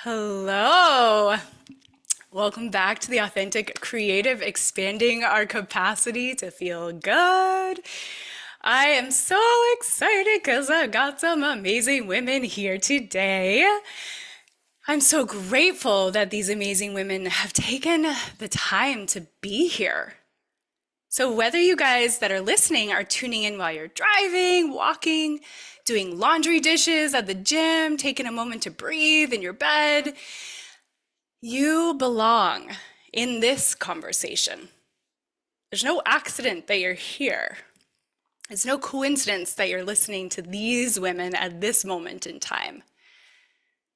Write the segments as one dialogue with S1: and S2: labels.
S1: Hello. Welcome back to the Authentic Creative, expanding our capacity to feel good. I am so excited because I've got some amazing women here today. I'm so grateful that these amazing women have taken the time to be here. So whether you guys that are listening are tuning in while you're driving, walking, doing laundry dishes at the gym, taking a moment to breathe in your bed, you belong in this conversation. There's no accident that you're here. It's no coincidence that you're listening to these women at this moment in time.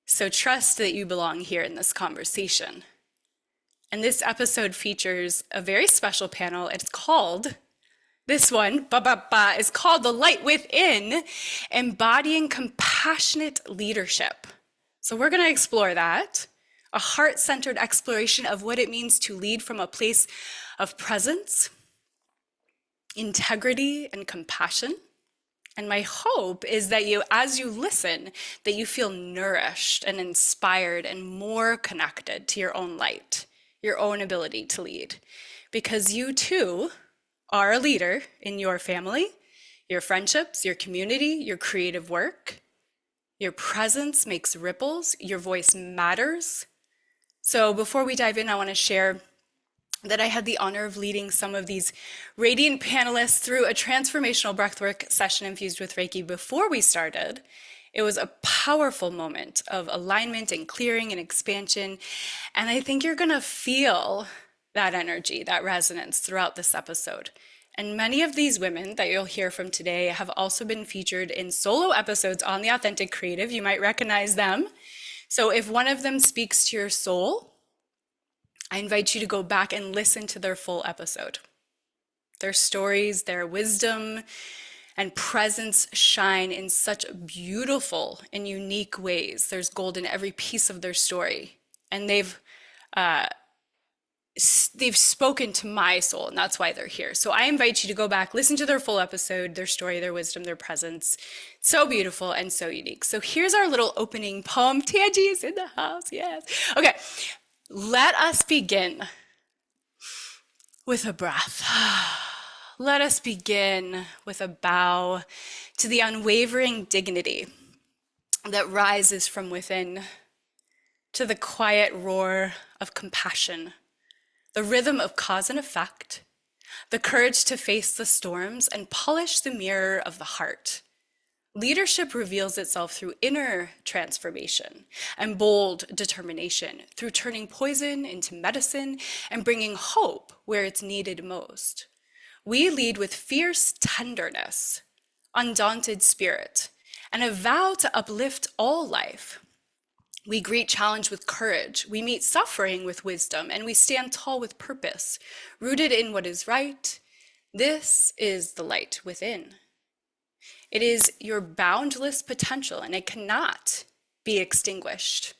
S1: So trust that you belong here in this conversation. And this episode features a very special panel. It's called, this one, is called The Light Within, Embodying Compassionate Leadership. So we're going to explore that, a heart-centered exploration of what it means to lead from a place of presence, integrity, and compassion. And my hope is that you, as you listen, that you feel nourished and inspired and more connected to your own light, your own ability to lead. Because you too are a leader in your family, your friendships, your community, your creative work. Your presence makes ripples, your voice matters. So before we dive in, I want to share that I had the honor of leading some of these radiant panelists through a transformational breathwork session infused with Reiki before we started. It was a powerful moment of alignment and clearing and expansion. And I think you're going to feel that energy, that resonance throughout this episode. And many of these women that you'll hear from today have also been featured in solo episodes on The Authentic Creative. You might recognize them. So if one of them speaks to your soul, I invite you to go back and listen to their full episode. Their stories, their wisdom, and presence shine in such beautiful and unique ways. There's gold in every piece of their story. And they've spoken to my soul, and that's why they're here. So I invite you to go back, listen to their full episode, their story, their wisdom, their presence. So beautiful and so unique. So here's our little opening poem. Tangi is in the house, yes. Okay, let us begin with a breath. Let us begin with a bow to the unwavering dignity that rises from within, to the quiet roar of compassion, the rhythm of cause and effect, the courage to face the storms and polish the mirror of the heart. Leadership reveals itself through inner transformation and bold determination, through turning poison into medicine and bringing hope where it's needed most. We lead with fierce tenderness, undaunted spirit, and a vow to uplift all life. We greet challenge with courage, we meet suffering with wisdom, and we stand tall with purpose, rooted in what is right. This is the light within. It is your boundless potential, and it cannot be extinguished.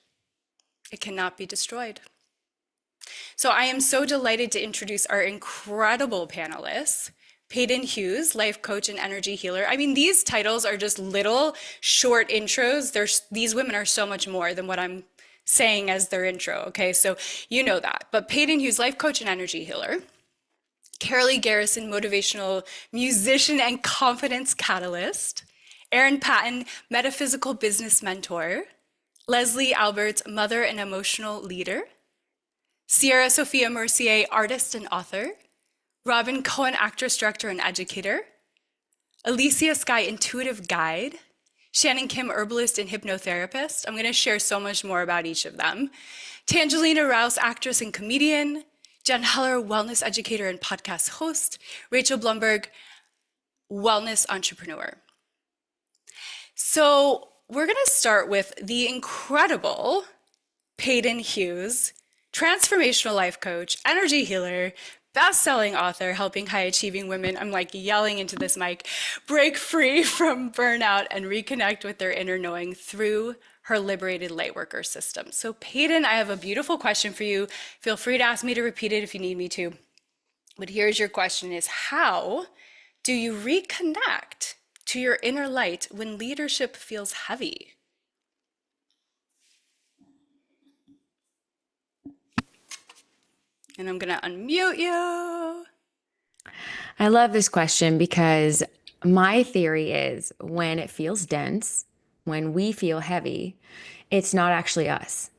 S1: It cannot be destroyed. So I am so delighted to introduce our incredible panelists. Paden Hughes, life coach and energy healer. I mean, these titles are just little short intros. These women are so much more than what I'm saying as their intro, okay? So you know that. But Paden Hughes, life coach and energy healer. Karaleigh.garrison, motivational musician and confidence catalyst. Erin Patten, metaphysical business mentor. Lesley Alberts, mother and emotional leader. Sierra Sophia Mercier, artist and author. Robyn, Cohen, actress, director, and educator. Alicia Skye, intuitive guide. Shannon Kim, herbalist and hypnotherapist. I'm going to share so much more about each of them. Tangelina Rouse, actress and comedian. Jen Heller, wellness educator and podcast host. Rachel Blumberg, wellness entrepreneur. So we're going to start with the incredible Paden Hughes, transformational life coach, energy healer, best-selling author, helping high-achieving women, I'm like yelling into this mic, break free from burnout and reconnect with their inner knowing through her liberated lightworker system. So Paden, I have a beautiful question for you. Feel free to ask me to repeat it if you need me to. But here's your question is, how do you reconnect to your inner light when leadership feels heavy? And I'm going to unmute you.
S2: I love this question because my theory is when it feels dense, when we feel heavy, it's not actually us.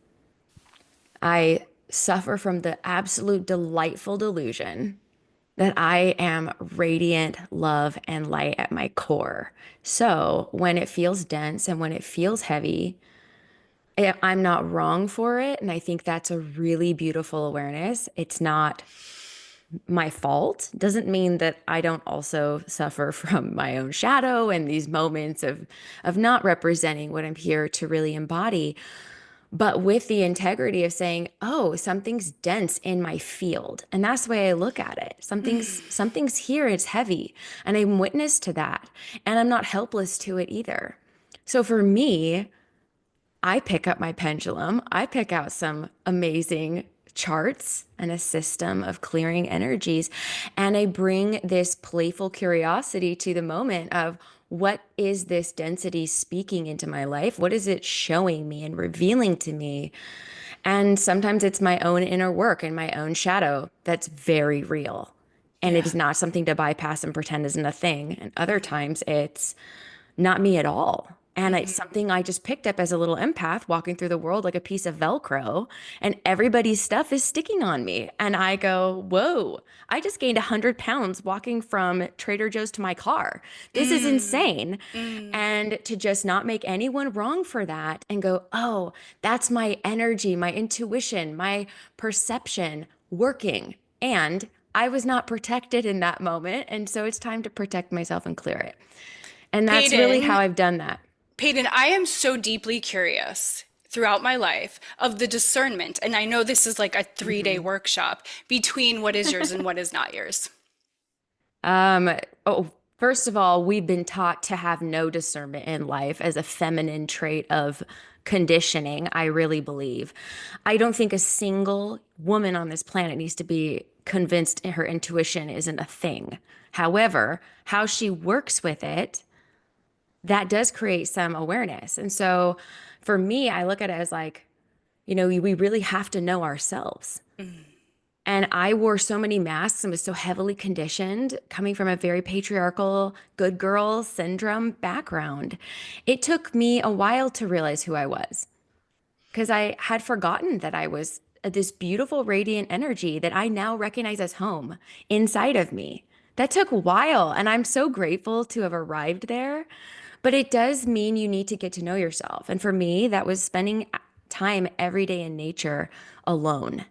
S2: I suffer from the absolute delightful delusion that I am radiant love and light at my core. So when it feels dense and when it feels heavy, I'm not wrong for it. And I think that's a really beautiful awareness. It's not my fault. Doesn't mean that I don't also suffer from my own shadow and these moments of not representing what I'm here to really embody, but with the integrity of saying, "Oh, something's dense in my field." And that's the way I look at it. Something's here, it's heavy, and I'm witness to that, and I'm not helpless to it either. So for me, I pick up my pendulum. I pick out some amazing charts and a system of clearing energies. And I bring this playful curiosity to the moment of what is this density speaking into my life? What is it showing me and revealing to me? And sometimes it's my own inner work and my own shadow that's very real. And it
S1: Yeah.
S2: is not something to bypass and pretend isn't a thing. And other times it's not me at all. And it's
S1: Mm-hmm.
S2: something I just picked up as a little empath walking through the world like a piece of Velcro, and everybody's stuff is sticking on me. And I go, whoa, I just gained 100 pounds walking from Trader Joe's to my car. This is
S1: Mm,
S2: insane.
S1: mm.
S2: And to just not make anyone wrong for that and go, oh, that's my energy, my intuition, my perception working. And I was not protected in that moment. And so it's time to protect myself and clear it. And that's really how
S1: Paden,
S2: I've done that.
S1: Paden, I am so deeply curious throughout my life of the discernment, and I know this is like a 3 day
S2: Mhm.
S1: workshop between what is yours and what is not yours.
S2: Um, oh, first of all, we've been taught to have no discernment in life as a feminine trait of conditioning, I really believe. I don't think a single woman on this planet needs to be convinced her intuition isn't a thing. However, how she works with it, that does create some awareness. And so for me, I look at it as like, we really have to know ourselves.
S1: Mm.
S2: And I wore so many masks and was so heavily conditioned coming from a very patriarchal, good girl syndrome background. It took me a while to realize who I was because I had forgotten that I was this beautiful, radiant energy that I now recognize as home inside of me. That took a while, and I'm so grateful to have arrived there. But it does mean you need to get to know yourself. And for me, that was spending time every day in nature alone,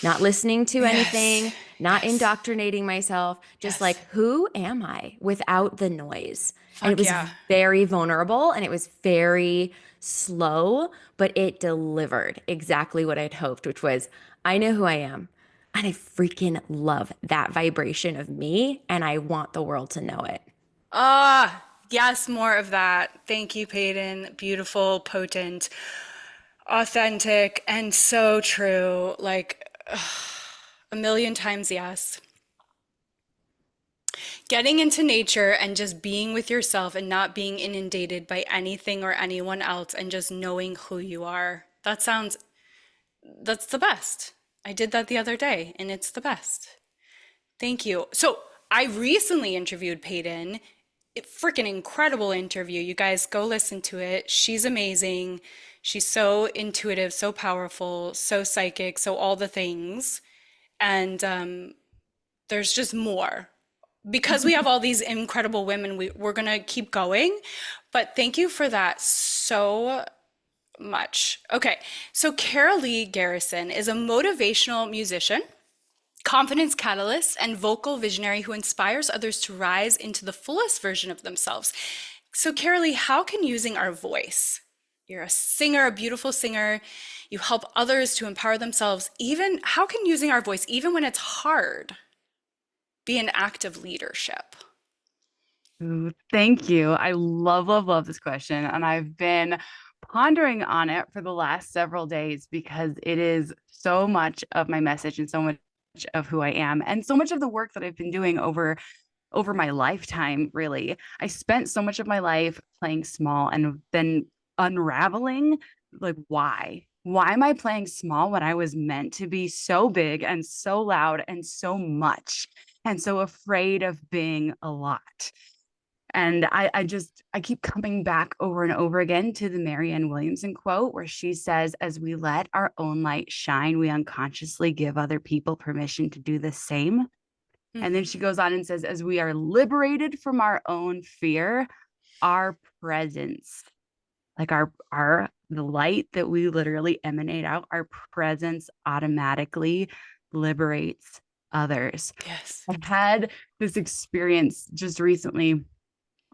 S2: not listening to
S1: Yes,
S2: anything, not
S1: yes,
S2: indoctrinating myself, just
S1: yes.
S2: like, who am I without the noise? And it
S1: Fuck
S2: was
S1: yeah.
S2: very vulnerable and it was very slow, but it delivered exactly what I'd hoped, which was I know who I am. And I freaking love that vibration of me. And I want the world to know it.
S1: Ah, yes, more of that. Thank you, Paden. Beautiful, potent, authentic, and so true. Like a million times yes. Getting into nature and just being with yourself and not being inundated by anything or anyone else and just knowing who you are. That's the best. I did that the other day and it's the best. Thank you. So I recently interviewed Paden. Freaking incredible interview. You guys go listen to it. She's amazing. She's so intuitive, so powerful, so psychic, so all the things. And there's just more. Because we have all these incredible women, we're going to keep going. But thank you for that so much. Okay, so Karaleigh.garrison is a motivational musician, confidence catalyst, and vocal visionary who inspires others to rise into the fullest version of themselves. So, Karaleigh, how can using our voice, you're a singer, a beautiful singer, you help others to empower themselves, even how can using our voice, even when it's hard, be an act of leadership?
S3: Ooh, thank you. I love, love, love this question. And I've been pondering on it for the last several days because it is so much of my message and so much of who I am and so much of the work that I've been doing over my lifetime, really. I spent so much of my life playing small and then unraveling like why. why am I playing small when I was meant to be so big and so loud and so much and so afraid of being a lot? And I keep coming back over and over again to the Marianne Williamson quote where she says, as we let our own light shine, we unconsciously give other people permission to do the same. And then she goes on and says, as we are liberated from our own fear, our presence, like the light that we literally emanate out, our presence automatically liberates others.
S1: Yes.
S3: I had this experience just recently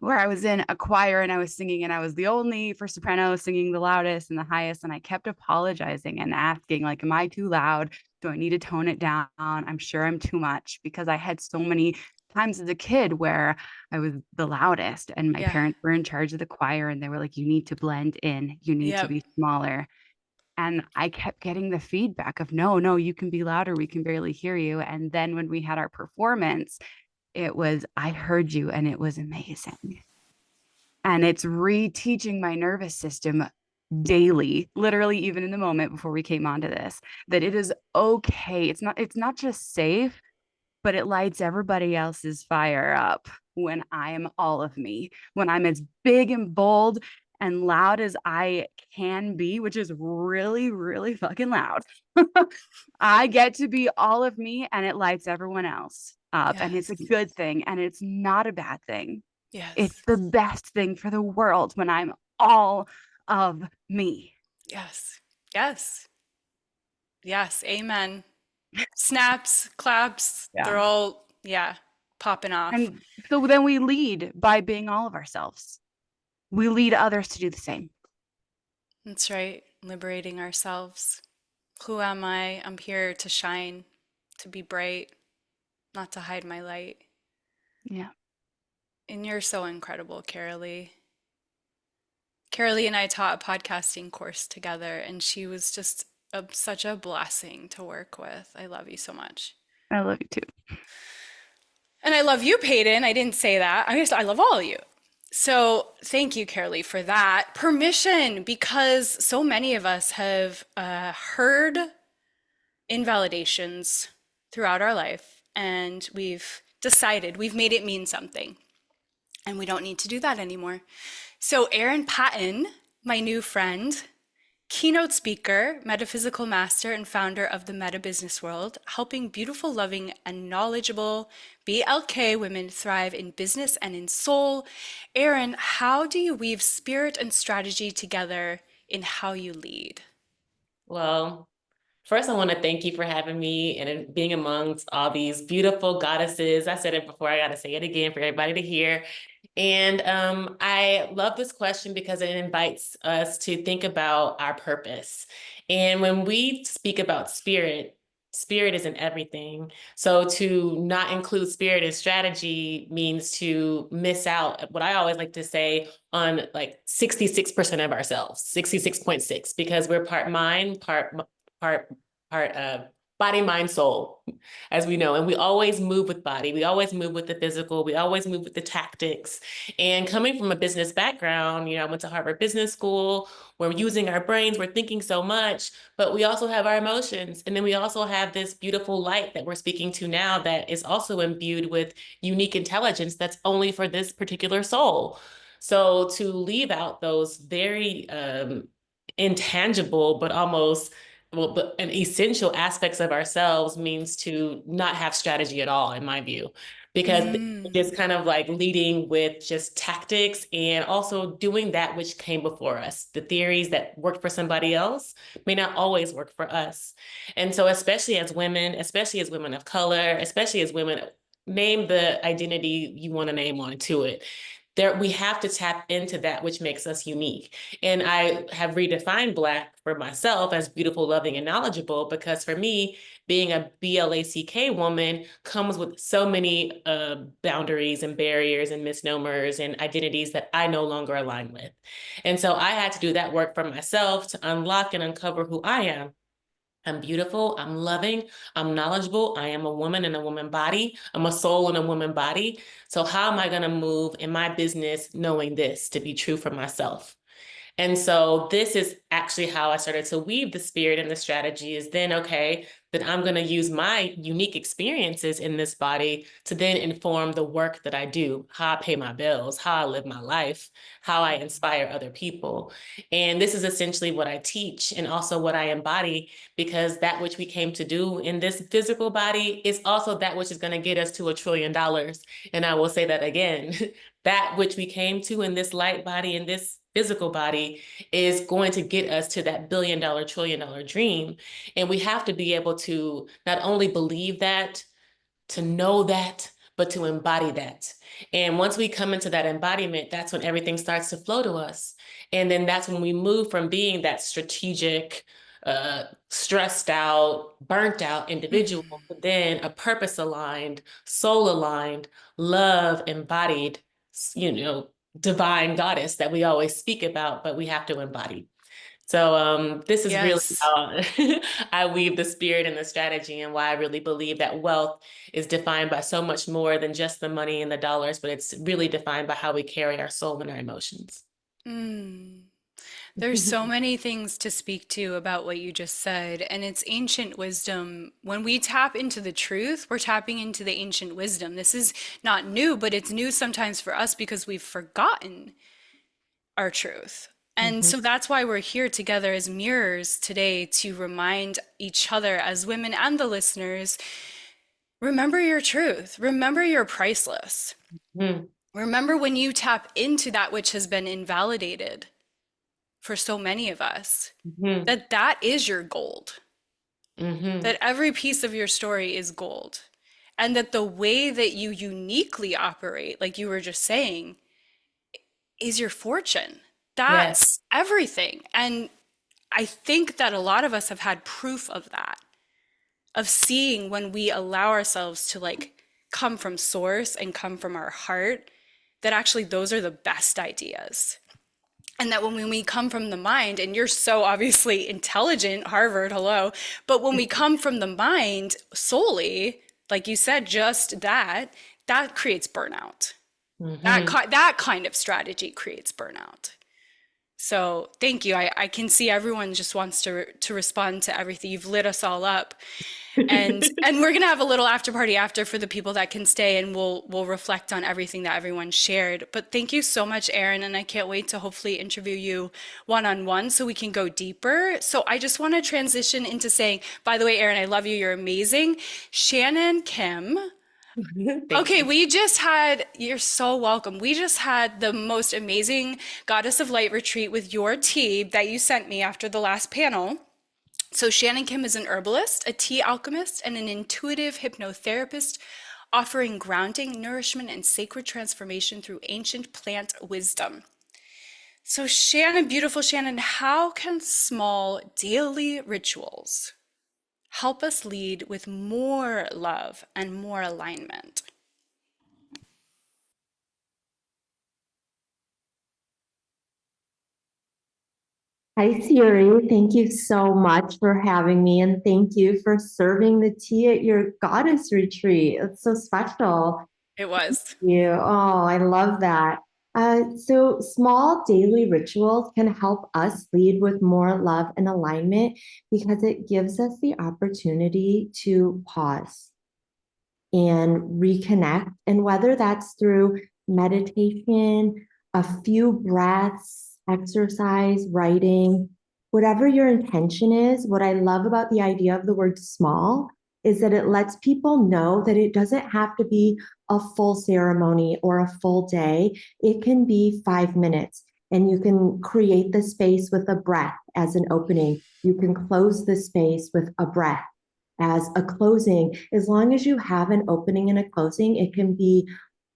S3: where I was in a choir and I was singing, and I was the only for soprano singing the loudest and the highest. And I kept apologizing and asking, like, am I too loud? Do I need to tone it down? I'm sure I'm too much, because I had so many times as a kid where I was the loudest and my
S1: Yeah.
S3: parents were in charge of the choir and they were like, you need to blend in, you need to be smaller. And I kept getting the feedback of, no, you can be louder. We can barely hear you. And then when we had our performance, it was, I heard you and it was amazing. And it's reteaching my nervous system daily, literally even in the moment before we came onto this, that it is okay. It's not just safe, but it lights everybody else's fire up when I am all of me, when I'm as big and bold and loud as I can be, which is really, really fucking loud. I get to be all of me and it lights everyone else up. And it's a good thing. And it's not a bad thing. It's
S1: Yes.
S3: the best thing for the world when I'm all of me.
S1: Yes. Yes. Yes. Amen. Snaps, claps, they're all, popping off.
S3: And so then we lead by being all of ourselves. We lead others to do the same.
S1: That's right. Liberating ourselves. Who am I? I'm here to shine, to be bright, not to hide my light.
S3: Yeah.
S1: And you're so incredible, Karaleigh. Karaleigh and I taught a podcasting course together, and she was just such a blessing to work with. I love you so much.
S3: I love you too.
S1: And I love you, Paden. I didn't say that. I love all of you. So thank you, Karaleigh, for that. Permission, because so many of us have heard invalidations throughout our life, and we've decided, we've made it mean something, and we don't need to do that anymore. So Erin Patten, my new friend, keynote speaker, metaphysical master, and founder of the Meta Business World, helping beautiful, loving, and knowledgeable BLK women thrive in business and in soul. Erin, how do you weave spirit and strategy together in how you lead?
S4: Well, first, I want to thank you for having me and being amongst all these beautiful goddesses. I said it before, I got to say it again for everybody to hear. And I love this question because it invites us to think about our purpose. And when we speak about spirit, spirit is in everything. So to not include spirit in strategy means to miss out, what I always like to say, on like 66% of ourselves, 66.6, because we're part mind, part body, mind, soul, as we know. And we always move with body. We always move with the physical. We always move with the tactics. And coming from a business background, I went to Harvard Business School. We're using our brains. We're thinking so much, but we also have our emotions. And then we also have this beautiful light that we're speaking to now that is also imbued with unique intelligence that's only for this particular soul. So to leave out those very intangible, but almost but an essential aspects of ourselves means to not have strategy at all, in my view, because it's kind of like leading with just tactics and also doing that which came before us. The theories that worked for somebody else may not always work for us. And so especially as women of color, especially as women, name the identity you want to name onto it. There, we have to tap into that which makes us unique. And I have redefined Black for myself as beautiful, loving, and knowledgeable, because for me, being a BLACK woman comes with so many boundaries and barriers and misnomers and identities that I no longer align with. And so I had to do that work for myself to unlock and uncover who I am. I'm beautiful, I'm loving, I'm knowledgeable, I am a woman in a woman body, I'm a soul in a woman body. So how am I gonna move in my business knowing this to be true for myself? And so this is actually how I started to weave the spirit and the strategy is then, okay, then I'm going to use my unique experiences in this body to then inform the work that I do, how I pay my bills, how I live my life, how I inspire other people. And this is essentially what I teach and also what I embody, because that which we came to do in this physical body is also that which is going to get us to $1 trillion. And I will say that again, that which we came to in this light body, in this physical body, is going to get us to that $1 billion, $1 trillion dream. And we have to be able to not only believe that, to know that, but to embody that. And once we come into that embodiment, that's when everything starts to flow to us. And then that's when we move from being that strategic, stressed out, burnt out individual, but then a purpose aligned, soul aligned, love embodied, divine goddess that we always speak about, but we have to embody. So this is really
S1: Yes.
S4: how I weave the spirit and the strategy, and why I really believe that wealth is defined by so much more than just the money and the dollars, but it's really defined by how we carry our soul and our emotions.
S1: Mm. There's so many things to speak to about what you just said, and it's ancient wisdom. When we tap into the truth, we're tapping into the ancient wisdom. This is not new, but it's new sometimes for us because we've forgotten our truth. And
S4: Mhm.
S1: so that's why we're here together as mirrors today to remind each other as women and the listeners, remember your truth. Remember you're priceless.
S4: Mhm.
S1: Remember when you tap into that which has been invalidated for so many of us,
S4: Mhm.
S1: that that is your gold,
S4: Mhm.
S1: that every piece of your story is gold, and that the way that you uniquely operate, like you were just saying, is your fortune.
S4: Yes.
S1: That's everything. And I think that a lot of us have had proof of that, of seeing when we allow ourselves to like come from source and come from our heart, that actually those are the best ideas. And that when we come from the mind, and you're so obviously intelligent, Harvard, hello, but when we come from the mind solely, like you said, just that, that creates burnout.
S4: Mhm.
S1: That kind of strategy creates burnout. So thank you. I can see everyone just wants to respond to everything. You've lit us all up. And we're gonna have a little after party after for the people that can stay, and we'll reflect on everything that everyone shared. But thank you so much, Erin, and I can't wait to hopefully interview you one-on-one so we can go deeper. So I just want to transition into saying, by the way, Erin, I love you. You're amazing. Shannon Kim.
S4: Thank
S1: Okay,
S4: you.
S1: we just had, you're so welcome. We just had the most amazing Goddess of Light retreat with your tea that you sent me after the last panel. So Shannon Kim is an herbalist, a tea alchemist, and an intuitive hypnotherapist offering grounding, nourishment, and sacred transformation through ancient plant wisdom. So Shannon, beautiful Shannon, how can small daily rituals help us lead with more love and more alignment?
S5: Hi, Siri. Thank you so much for having me, and thank you for serving the tea at your goddess retreat. It's so special.
S1: It was.
S5: You. Oh, I love that. So, small daily rituals can help us lead with more love and alignment because it gives us the opportunity to pause and reconnect. And whether that's through meditation, a few breaths, exercise, writing, whatever your intention is, what I love about the idea of the word small is that it lets people know that it doesn't have to be a full ceremony or a full day. It can be 5 minutes. And you can create the space with a breath as an opening. You can close the space with a breath as a closing. As long as you have an opening and a closing, it can be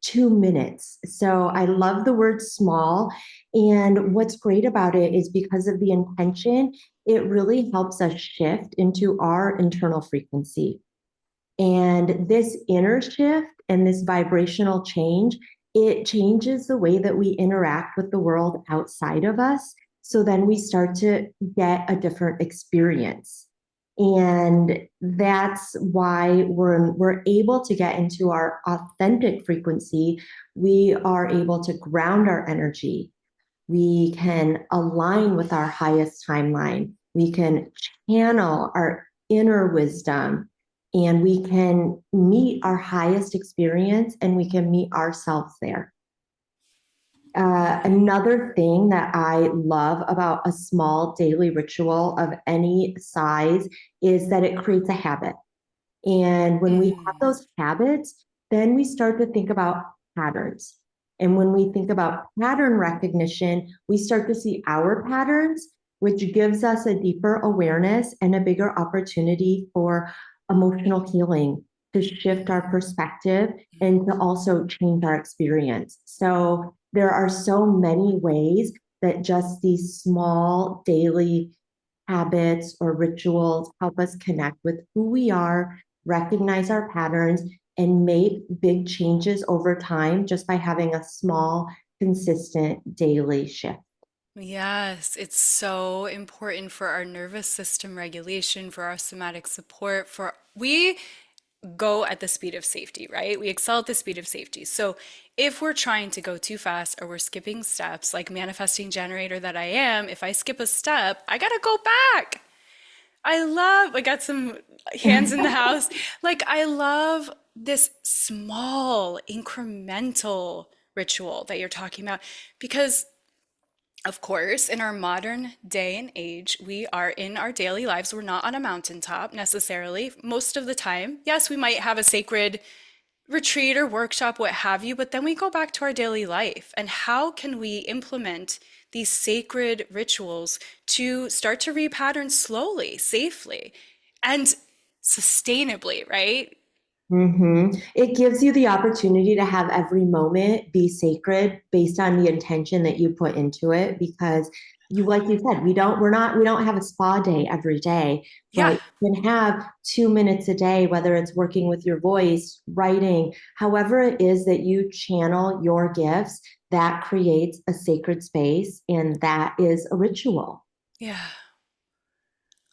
S5: 2 minutes. So I love the word small. And what's great about it is because of the intention, it really helps us shift into our internal frequency. And this inner shift and this vibrational change, it changes the way that we interact with the world outside of us. So then we start to get a different experience. And that's why we're able to get into our authentic frequency. We are able to ground our energy. We can align with our highest timeline. We can channel our inner wisdom, and we can meet our highest experience, and we can meet ourselves there. Another thing that I love about a small daily ritual of any size is that it creates a habit. And when we have those habits, then we start to think about patterns. And when we think about pattern recognition, we start to see our patterns, which gives us a deeper awareness and a bigger opportunity for emotional healing, to shift our perspective and to also change our experience. So there are so many ways that just these small daily habits or rituals help us connect with who we are, recognize our patterns, and make big changes over time just by having a small, consistent daily shift.
S1: Yes, it's so important for our nervous system regulation, for our somatic support, for we go at the speed of safety, right? We excel at the speed of safety. So if we're trying to go too fast or we're skipping steps, like manifesting generator that I am, if I skip a step, I gotta go back. I got some hands in the house. Like, I love this small, incremental ritual that you're talking about because of course, in our modern day and age, we are in our daily lives. We're not on a mountaintop necessarily most of the time. Yes, we might have a sacred retreat or workshop, what have you, but then we go back to our daily life. And how can we implement these sacred rituals to start to repattern slowly, safely, and sustainably, right?
S5: It gives you the opportunity to have every moment be sacred based on the intention that you put into it. Because you, like you said, we don't have a spa day every day,
S1: Yeah.
S5: but you can have 2 minutes a day, whether it's working with your voice, writing, however it is that you channel your gifts, that creates a sacred space, and that is a ritual.
S1: Yeah.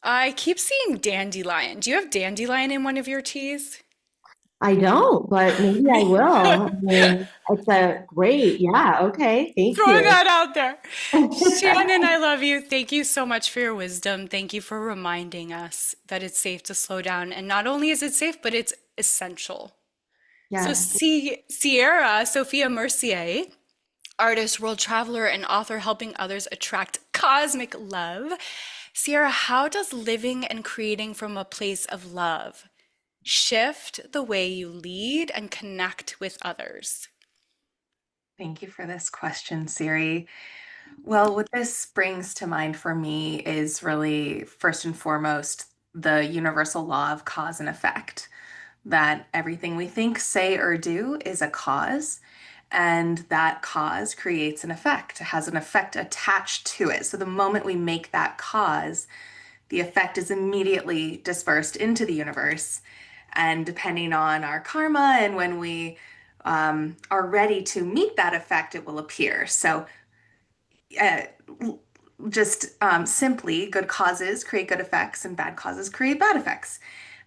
S1: I keep seeing dandelion. Do you have dandelion in one of your teas?
S5: I don't, but maybe I
S1: Me.
S5: will. I mean, it's a great, yeah, okay, thank
S1: Throwing
S5: you.
S1: that out there. Shannon, I love you. Thank you so much for your wisdom. Thank you for reminding us that it's safe to slow down. And not only is it safe, but it's essential. So,
S5: Yes.
S1: Sierra Sophia Mercier, artist, world traveler, and author helping others attract cosmic love. Sierra, how does living and creating from a place of love shift the way you lead and connect with others?
S6: Thank you for this question, Siri. Well, what this brings to mind for me is really, first and foremost, the universal law of cause and effect, that everything we think, say, or do is a cause, and that cause creates an effect, it has an effect attached to it. So the moment we make that cause, the effect is immediately dispersed into the universe. And depending on our karma and when we are ready to meet that effect, it will appear. So, uh, just simply, good causes create good effects, and bad causes create bad effects.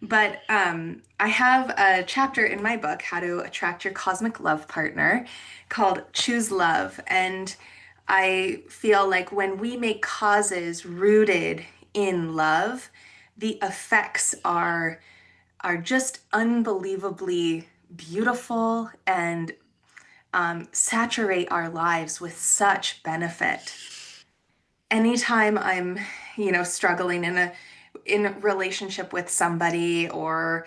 S6: But I have a chapter in my book, How to Attract Your Cosmic Love Partner, called Choose Love. And I feel like when we make causes rooted in love, the effects are just unbelievably beautiful and saturate our lives with such benefit. Anytime I'm, struggling in a relationship with somebody, or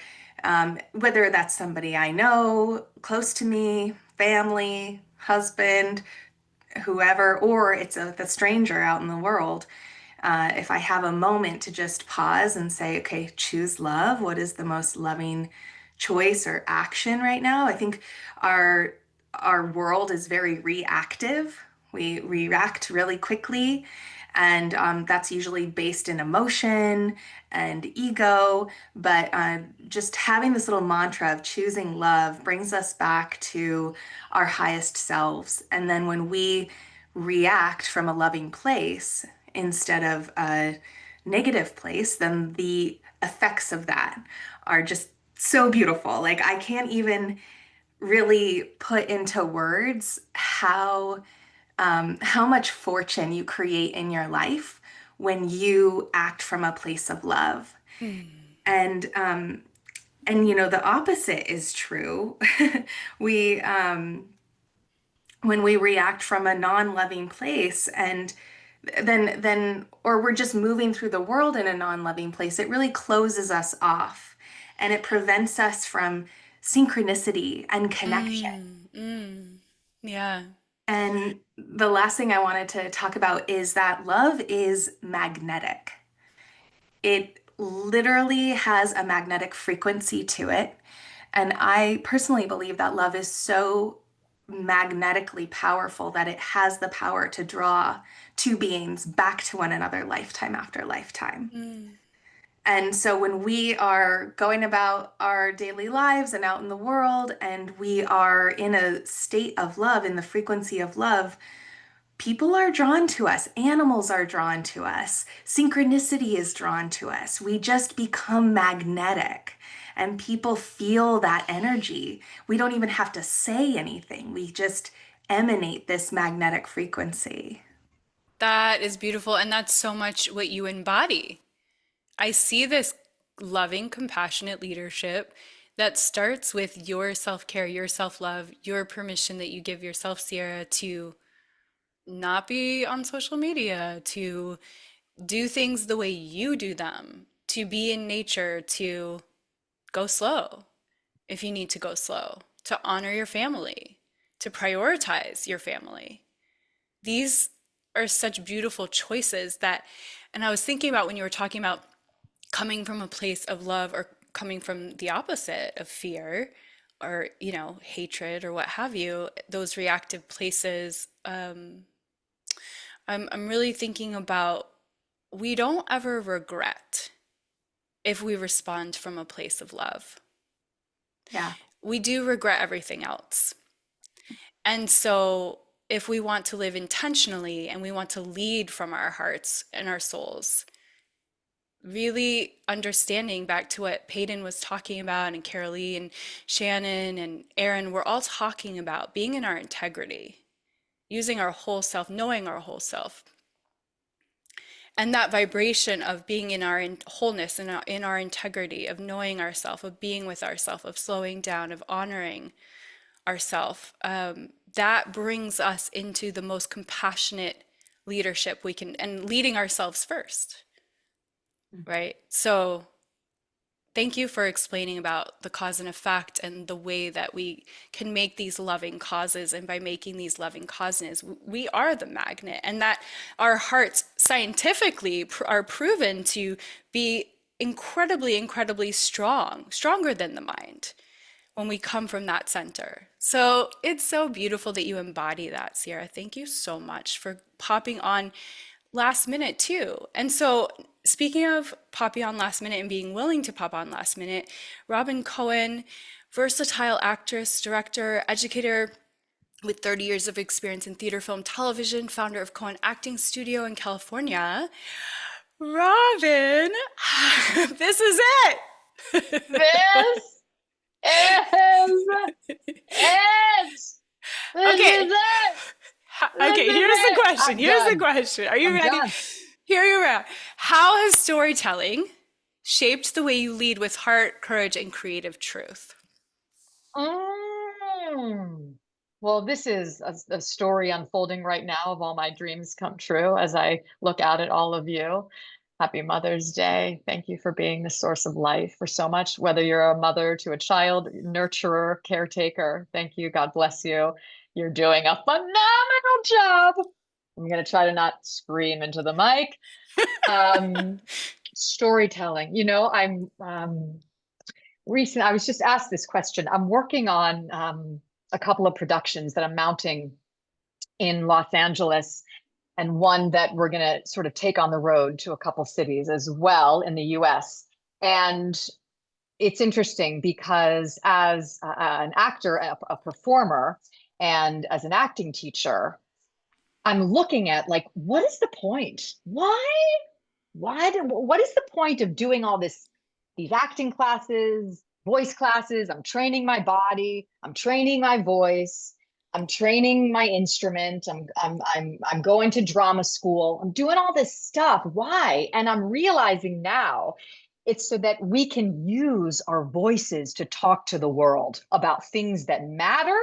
S6: whether that's somebody I know, close to me, family, husband, whoever, or it's the stranger out in the world, if I have a moment to just pause and say, okay, choose love. What is the most loving choice or action right now? I think our our world is very reactive. We react really quickly, and that's usually based in emotion and ego. But just having this little mantra of choosing love brings us back to our highest selves. And then when we react from a loving place instead of a negative place, then the effects of that are just so beautiful. Like, I can't even really put into words how how much fortune you create in your life when you act from a place of love. And the opposite is true. we When we react from a non-loving place, and then or we're just moving through the world in a non-loving place, it really closes us off, and it prevents us from synchronicity and connection.
S1: Yeah.
S6: And the last thing I wanted to talk about is that love is magnetic. It literally has a magnetic frequency to it. And I personally believe that love is so magnetically powerful that it has the power to draw two beings back to one another lifetime after lifetime. And so when we are going about our daily lives and out in the world, and we are in a state of love, in the frequency of love, people are drawn to us, animals are drawn to us, synchronicity is drawn to us. We just become magnetic, and people feel that energy. We don't even have to say anything, we just emanate this magnetic frequency.
S1: That is beautiful. And that's so much what you embody. I see this loving, compassionate leadership that starts with your self-care, your self-love, your permission that you give yourself, Sierra, to not be on social media, to do things the way you do them, to be in nature, to go slow if you need to go slow, to honor your family, to prioritize your family. These are such beautiful choices and I was thinking about when you were talking about coming from a place of love or coming from the opposite of fear or, hatred or what have you, those reactive places. I'm really thinking about we don't ever regret if we respond from a place of love.
S6: Yeah.
S1: We do regret everything else. And so if we want to live intentionally and we want to lead from our hearts and our souls, really understanding back to what Paden was talking about, and Karaleigh and Shannon and Erin, we're all talking about being in our integrity, using our whole self, knowing our whole self. And that vibration of being in our wholeness, in our integrity, of knowing ourself, of being with ourself, of slowing down, of honoring ourself, that brings us into the most compassionate leadership we can, and leading ourselves first, right? So thank you for explaining about the cause and effect and the way that we can make these loving causes. And by making these loving causes, we are the magnet, and that our hearts scientifically are proven to be incredibly, incredibly strong, stronger than the mind when we come from that center. So it's so beautiful that you embody that, Sierra. Thank you so much for popping on last minute too. And so speaking of popping on last minute and being willing to pop on last minute, Robyn Cohen, versatile actress, director, educator with 30 years of experience in theater, film, television, founder of Cohen Acting Studio in California. Robyn, this is it.
S7: This is it.
S1: Okay.
S7: Is it.
S1: Okay, here's the question. Here's the question. Are you ready?
S7: Done.
S1: Here you are. How has storytelling shaped the way you lead with heart, courage, and creative truth?
S7: Well, this is a story unfolding right now of all my dreams come true as I look out at all of you. Happy Mother's Day. Thank you for being the source of life for so much, whether you're a mother to a child, nurturer, caretaker. Thank you. God bless you. You're doing a phenomenal job. I'm going to try to not scream into the mic. Storytelling. I'm I was just asked this question. I'm working on a couple of productions that I'm mounting in Los Angeles, and one that we're going to sort of take on the road to a couple cities as well in the US. And it's interesting because as an actor, a performer, and as an acting teacher, I'm looking at what is the point? What is the point of doing all these acting classes, voice classes? I'm training my body, I'm training my voice. I'm training my instrument. I'm going to drama school. I'm doing all this stuff. Why? And I'm realizing now it's so that we can use our voices to talk to the world about things that matter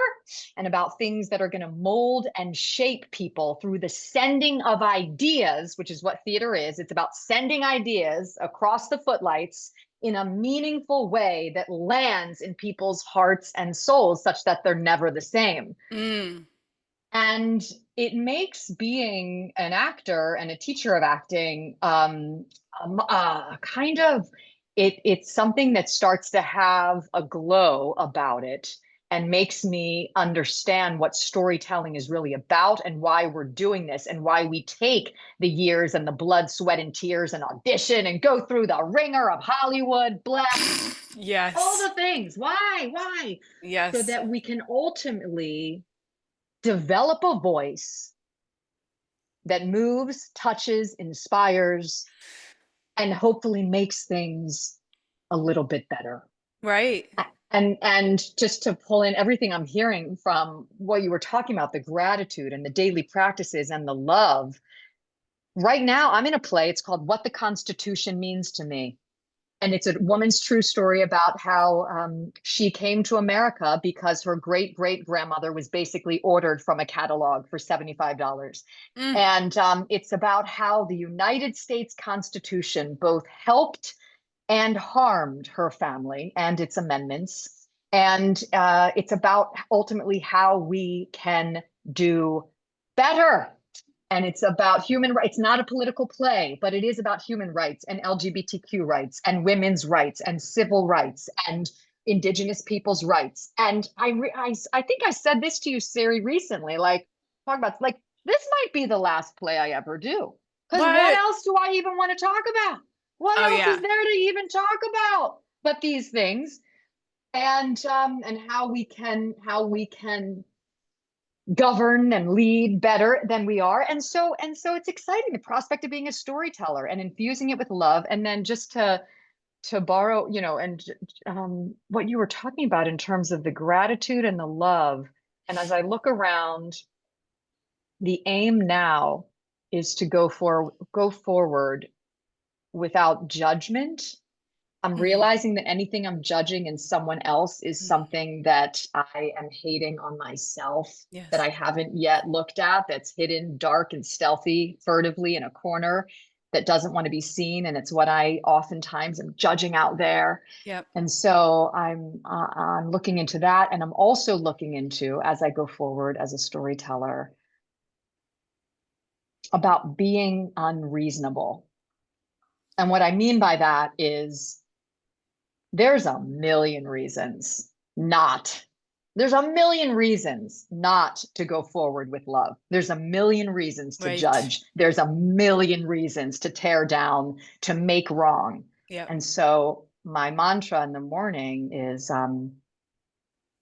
S7: and about things that are going to mold and shape people through the sending of ideas, which is what theater is. It's about sending ideas across the footlights in a meaningful way that lands in people's hearts and souls such that they're never the same.
S1: Mm.
S7: And it makes being an actor and a teacher of acting kind of it's something that starts to have a glow about it and makes me understand what storytelling is really about and why we're doing this and why we take the years and the blood, sweat, and tears and audition and go through the ringer of Hollywood, blah,
S1: Yes.
S7: all the things. Why?
S1: Yes.
S7: So that we can ultimately develop a voice that moves, touches, inspires, and hopefully makes things a little bit better.
S1: Right.
S7: And just to pull in everything I'm hearing from what you were talking about, the gratitude and the daily practices and the love. Right now, I'm in a play. It's called What the Constitution Means to Me. And it's a woman's true story about how she came to America because her great great grandmother was basically ordered from a catalog for $75.
S1: Mm.
S7: And it's about how the United States Constitution both helped and harmed her family and its amendments. And it's about ultimately how we can do better. And it's about human rights. It's not a political play, but it is about human rights and LGBTQ rights and women's rights and civil rights and indigenous people's rights. And I think I said this to you, Siri, recently, like, talk about, like, this might be the last play I ever do. Because what else do I even want to talk about? What else is there to even talk about but these things? And how we can govern and lead better than we are. And so it's exciting, the prospect of being a storyteller and infusing it with love. And then just to borrow, and what you were talking about in terms of the gratitude and the love. And as I look around, the aim now is to go forward without judgment. I'm realizing that anything I'm judging in someone else is something that I am hating on myself, that I haven't yet looked at, that's hidden, dark and stealthy, furtively in a corner, that doesn't want to be seen. And it's what I oftentimes am judging out there.
S1: Yep.
S7: And so I'm looking into that. And I'm also looking into, as I go forward as a storyteller, about being unreasonable. And what I mean by that is, there's a million reasons not to go forward with love. There's a million reasons to judge. There's a million reasons to tear down, to make wrong.
S1: Yep.
S7: And so my mantra in the morning is, I'm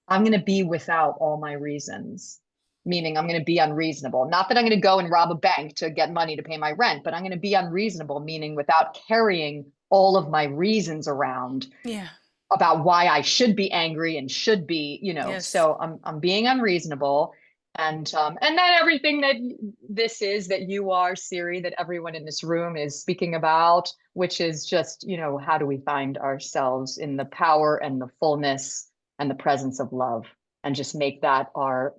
S7: going to be without all my reasons, meaning I'm going to be unreasonable. Not that I'm going to go and rob a bank to get money to pay my rent, but I'm going to be unreasonable, meaning without carrying all of my reasons around about why I should be angry and should be, so I'm being unreasonable. And then everything that this is, that you are, Siri, that everyone in this room is speaking about, which is just, how do we find ourselves in the power and the fullness and the presence of love, and just make that our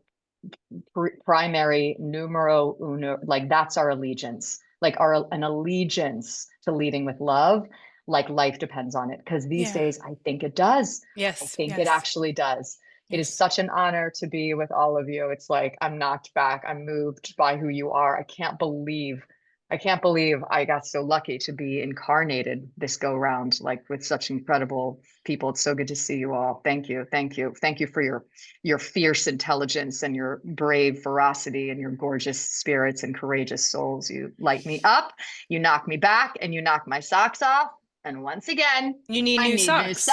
S7: primary numero uno, like that's our allegiance, like an allegiance to leading with love, like life depends on it. Because these days, I think it does.
S1: Yes.
S7: I think it actually does. It is such an honor to be with all of you. It's like, I'm knocked back. I'm moved by who you are. I can't believe I got so lucky to be incarnated this go round, like with such incredible people. It's so good to see you all. Thank you. Thank you. Thank you for your fierce intelligence and your brave ferocity and your gorgeous spirits and courageous souls. You light me up, you knock me back, and you knock my socks off. And once again,
S1: you need new socks.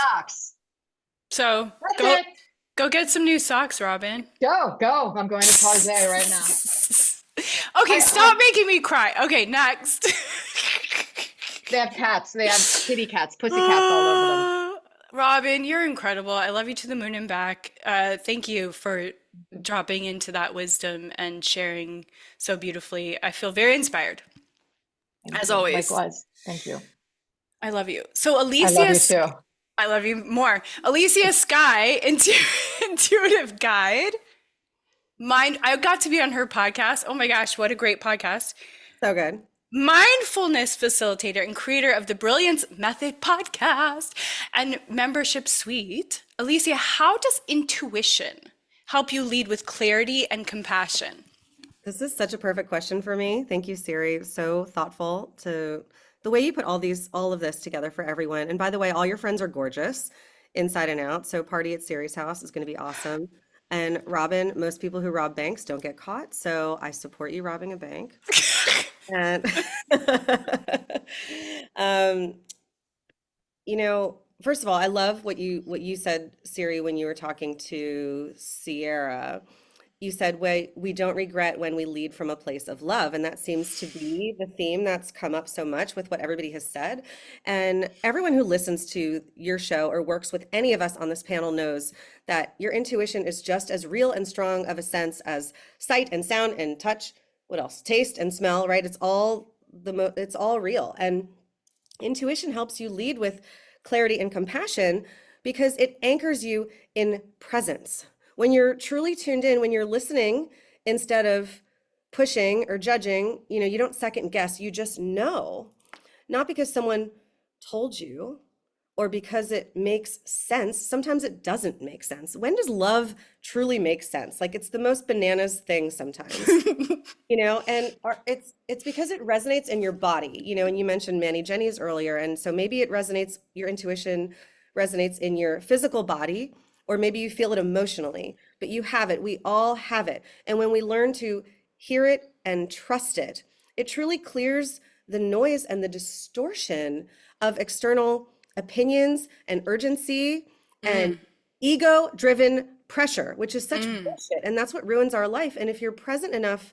S1: So go get some new socks, Robyn.
S7: Go. I'm going to Target right now.
S1: Okay, stop making me cry. Okay, next.
S7: They have cats. They have kitty cats, pussy cats all over them.
S1: Robyn, you're incredible. I love you to the moon and back. Thank you for dropping into that wisdom and sharing so beautifully. I feel very inspired,
S7: Thank
S1: as
S7: you.
S1: always.
S7: Likewise. Thank you.
S1: I love you. So
S7: I love you too.
S1: I love you more. Alicia Sky, intuitive guide. I got to be on her podcast. Oh my gosh, what a great podcast.
S8: So good.
S1: Mindfulness facilitator and creator of the Brilliance Method podcast and membership suite. Alicia, how does intuition help you lead with clarity and compassion?
S8: This is such a perfect question for me. Thank you, Siri. So thoughtful to the way you put all of this together for everyone. And by the way, all your friends are gorgeous inside and out. So party at Siri's house is going to be awesome. And Robyn, most people who rob banks don't get caught. So I support you robbing a bank. And first of all, I love what you said, Siri, when you were talking to Sierra. You said we don't regret when we lead from a place of love. And that seems to be the theme that's come up so much with what everybody has said. And everyone who listens to your show or works with any of us on this panel knows that your intuition is just as real and strong of a sense as sight and sound and touch. What else? Taste and smell, right? It's all real. And intuition helps you lead with clarity and compassion because it anchors you in presence. When you're truly tuned in, when you're listening instead of pushing or judging, you don't second guess, you just know. Not because someone told you or because it makes sense. Sometimes it doesn't make sense. When does love truly make sense? Like it's the most bananas thing sometimes, and it's because it resonates in your body, and you mentioned Manny Jenny's earlier. And so maybe it resonates, your intuition resonates in your physical body, or maybe you feel it emotionally, but you have it. We all have it. And when we learn to hear it and trust it, it truly clears the noise and the distortion of external opinions and urgency and ego-driven pressure, which is such bullshit. And that's what ruins our life. And if you're present enough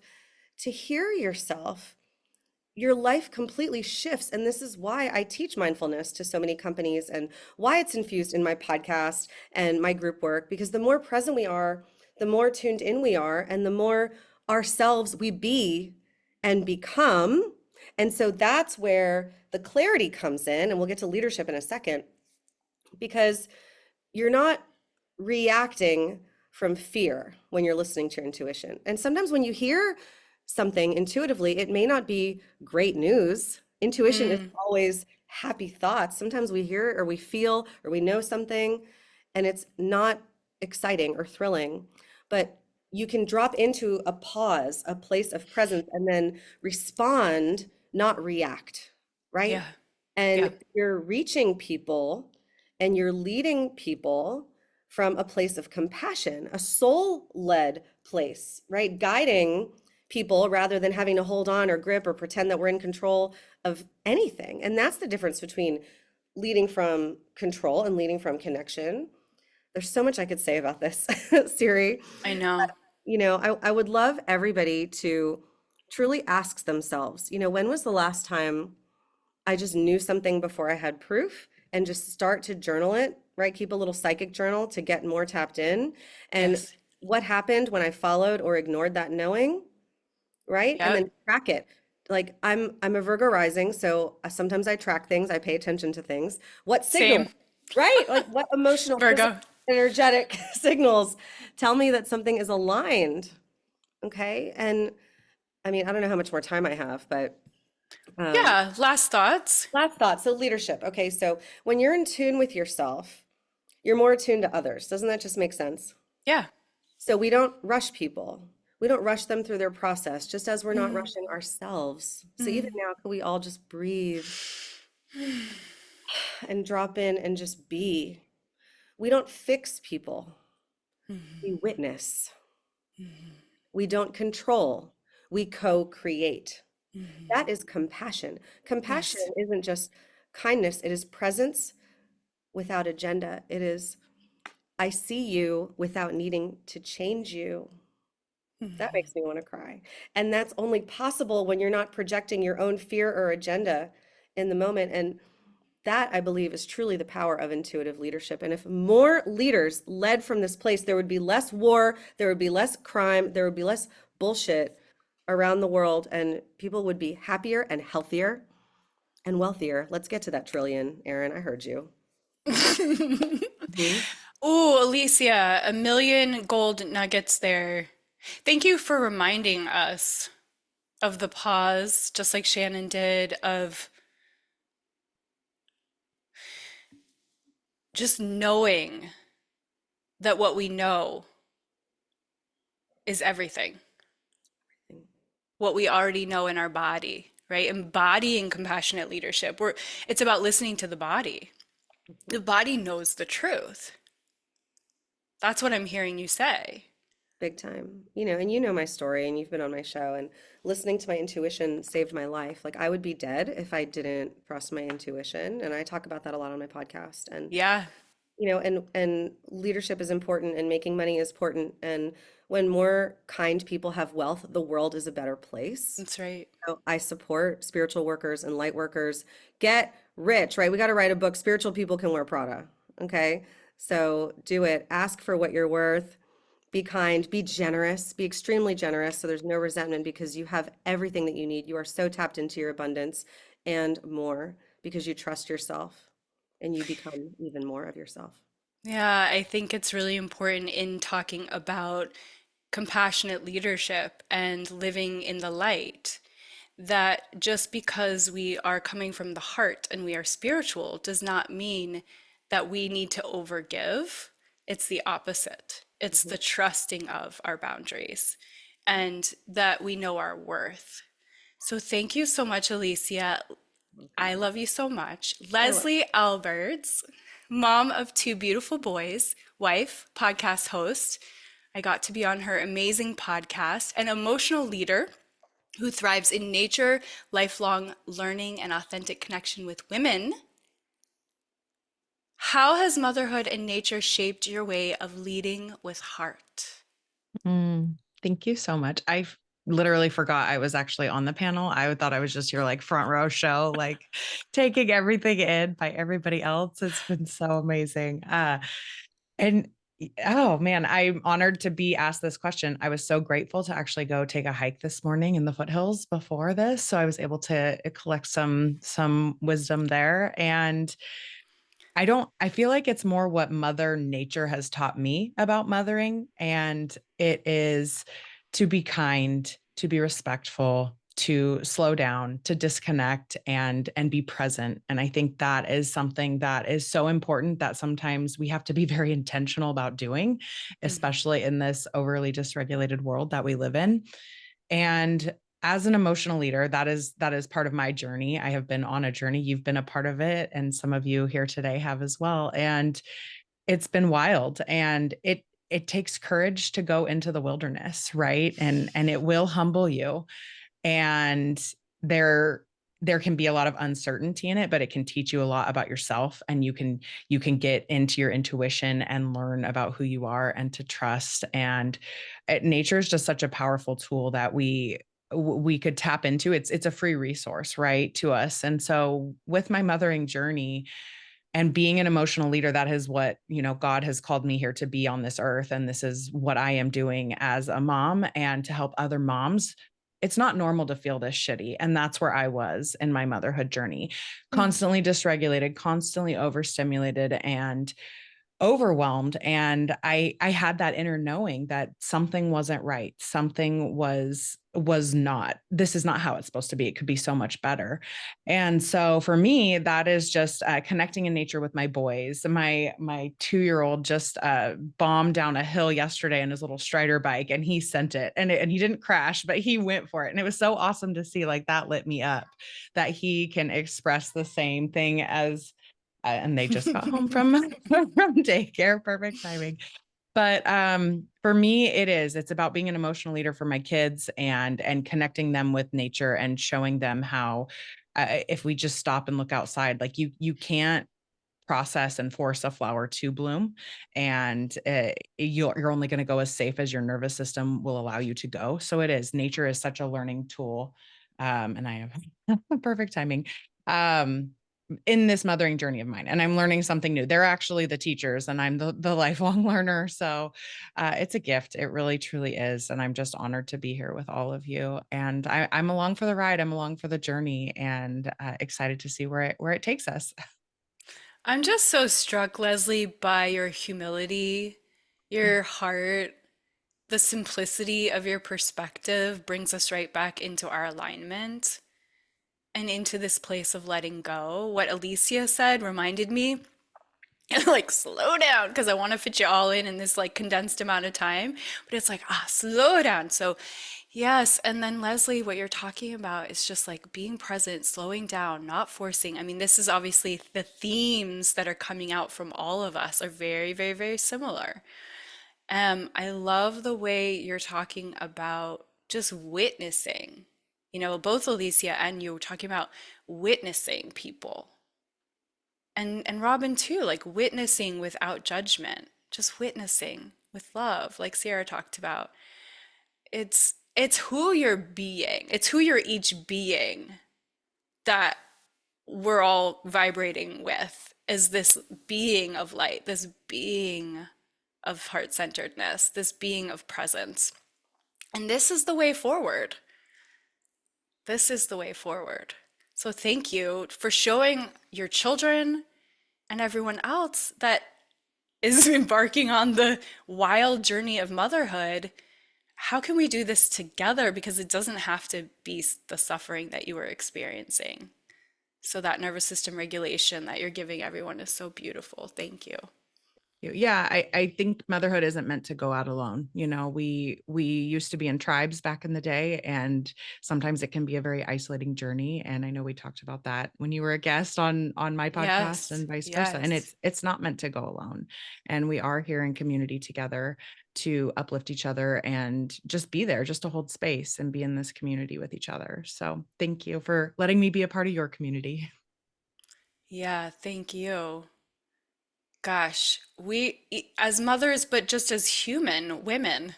S8: to hear yourself, your life completely shifts. And this is why I teach mindfulness to so many companies and why it's infused in my podcast and my group work, because the more present we are, the more tuned in we are, and the more ourselves we be and become. And so that's where the clarity comes in. And we'll get to leadership in a second, because you're not reacting from fear when you're listening to your intuition. And sometimes when you hear something intuitively, it may not be great news. Intuition is always happy thoughts. Sometimes we hear or we feel or we know something and it's not exciting or thrilling, but you can drop into a pause, a place of presence, and then respond, not react, right?
S1: Yeah.
S8: And you're reaching people and you're leading people from a place of compassion, a soul-led place, right? Guiding people rather than having to hold on or grip or pretend that we're in control of anything. And that's the difference between leading from control and leading from connection. There's so much I could say about this, Siri.
S1: I know.
S8: I would love everybody to truly ask themselves, when was the last time I just knew something before I had proof, and just start to journal it, right? Keep a little psychic journal to get more tapped in. And what happened when I followed or ignored that knowing, right? And then track it. Like I'm a Virgo rising, so sometimes I track things, I pay attention to things. What signal, right? Like what emotional,
S1: Virgo,
S8: energetic signals tell me that something is aligned. Okay. And I mean, I don't know how much more time I have, but
S1: last thoughts.
S8: So leadership. Okay. So when you're in tune with yourself, you're more attuned to others. Doesn't that just make sense?
S1: Yeah.
S8: So we don't rush people. We don't rush them through their process, just as we're not rushing ourselves. So even now, could we all just breathe and drop in and just be? We don't fix people. We witness. We don't control. We co-create. That is compassion. Compassion isn't just kindness. It is presence without agenda. It is, I see you without needing to change you. That makes me want to cry. And that's only possible when you're not projecting your own fear or agenda in the moment. And That, I believe, is truly the power of intuitive leadership. And if more leaders led from this place, there would be less war, there would be less crime, there would be less bullshit around the world, and people would be happier and healthier and wealthier. Let's get to that trillion, Erin. I heard you. Mhm.
S1: Ooh, Alicia, a million gold nuggets there. Thank you for reminding us of the pause, just like Shannon did, of just knowing that what we know is everything, what we already know in our body, right? Embodying compassionate leadership. It's about listening to the body. The body knows the truth. That's what I'm hearing you say.
S8: Big time. And you know my story, and you've been on my show, and listening to my intuition saved my life. Like, I would be dead if I didn't trust my intuition, and I talk about that a lot on my podcast. And
S1: Yeah,
S8: and leadership is important, and making money is important, and when more kind people have wealth, the world is a better place.
S1: that's right.
S8: So I support spiritual workers and light workers. Get rich, right? We got to write a book. Spiritual people can wear Prada. Okay. So do it. Ask for what you're worth. Be kind, be generous, be extremely generous. So there's no resentment, because you have everything that you need. You are so tapped into your abundance and more, because you trust yourself and you become even more of yourself.
S1: Yeah, I think it's really important in talking about compassionate leadership and living in the light, that just because we are coming from the heart and we are spiritual does not mean that we need to overgive. It's the opposite. It's the trusting of our boundaries and that we know our worth. So thank you so much, Alicia. I love you so much. Lesley Alberts, mom of two beautiful boys, wife, podcast host. I got to be on her amazing podcast, an emotional leader who thrives in nature, lifelong learning, and authentic connection with women. How has motherhood and nature shaped your way of leading with heart?
S9: Thank you so much. Literally forgot I was actually on the panel. I thought I was just your like front row show, like taking everything in by everybody else. It's been so amazing. And oh man, I'm honored to be asked this question. I was so grateful to actually go take a hike this morning in the foothills before this, so I was able to collect some wisdom there. And I feel like it's more what Mother Nature has taught me about mothering. And it is to be kind, to be respectful, to slow down, to disconnect and be present. And I think that is something that is so important that sometimes we have to be very intentional about doing, especially in this overly dysregulated world that we live in. And as an emotional leader, that is part of my journey. I have been on a journey. You've been a part of it, and some of you here today have as well. And it's been wild. And it takes courage to go into the wilderness, right? And it will humble you. And there can be a lot of uncertainty in it, but it can teach you a lot about yourself, and you can get into your intuition and learn about who you are and to trust. And nature is just such a powerful tool that we could tap into. It's a free resource, right, to us. And so with my mothering journey and being an emotional leader, that is what, God has called me here to be on this earth. And this is what I am doing as a mom, and to help other moms. It's not normal to feel this shitty. And that's where I was in my motherhood journey, constantly dysregulated, constantly overstimulated, and overwhelmed. And I had that inner knowing that something wasn't right. Something was not, this is not how it's supposed to be. It could be so much better. And so for me, that is just connecting in nature with my boys. My 2-year-old just bombed down a hill yesterday on his little Strider bike, and he sent it, and he didn't crash, but he went for it. And it was so awesome to see, like, that lit me up, that he can express the same thing as and they just got home from daycare. Perfect timing. But for me, it's about being an emotional leader for my kids, and connecting them with nature and showing them how if we just stop and look outside, like you can't process and force a flower to bloom, and you're only going to go as safe as your nervous system will allow you to go. So nature is such a learning tool. And I have perfect timing. in this mothering journey of mine, and I'm learning something new. They're actually the teachers and I'm the lifelong learner. So it's a gift. It really, truly is. And I'm just honored to be here with all of you. And I'm along for the ride. I'm along for the journey, and excited to see where it takes us.
S1: I'm just so struck, Lesley, by your humility, your heart, the simplicity of your perspective brings us right back into our alignment and into this place of letting go. What Alicia said reminded me, like, slow down, because I want to fit you all in this like condensed amount of time. But it's like, slow down. So, yes. And then, Lesley, what you're talking about is just like being present, slowing down, not forcing. I mean, this is obviously the themes that are coming out from all of us are very, very, very similar. I love the way you're talking about just witnessing. You know, both Alicia and you were talking about witnessing people. And Robyn too, like witnessing without judgment, just witnessing with love, like Sierra talked about. It's who you're being. It's who you're each being that we're all vibrating with, is this being of light, this being of heart-centeredness, this being of presence. And this is the way forward. This is the way forward. So thank you for showing your children and everyone else that is embarking on the wild journey of motherhood. How can we do this together? Because it doesn't have to be the suffering that you were experiencing. So that nervous system regulation that you're giving everyone is so beautiful. Thank you.
S9: Yeah, I think motherhood isn't meant to go out alone. You know, we used to be in tribes back in the day, and sometimes it can be a very isolating journey. And I know we talked about that when you were a guest on my podcast,
S1: Yes,
S9: and vice versa. And
S1: yes.
S9: it's not meant to go alone. And we are here in community together to uplift each other and just be there, just to hold space and be in this community with each other. So thank you for letting me be a part of your community.
S1: Yeah, thank you. Gosh, as mothers, but just as human women,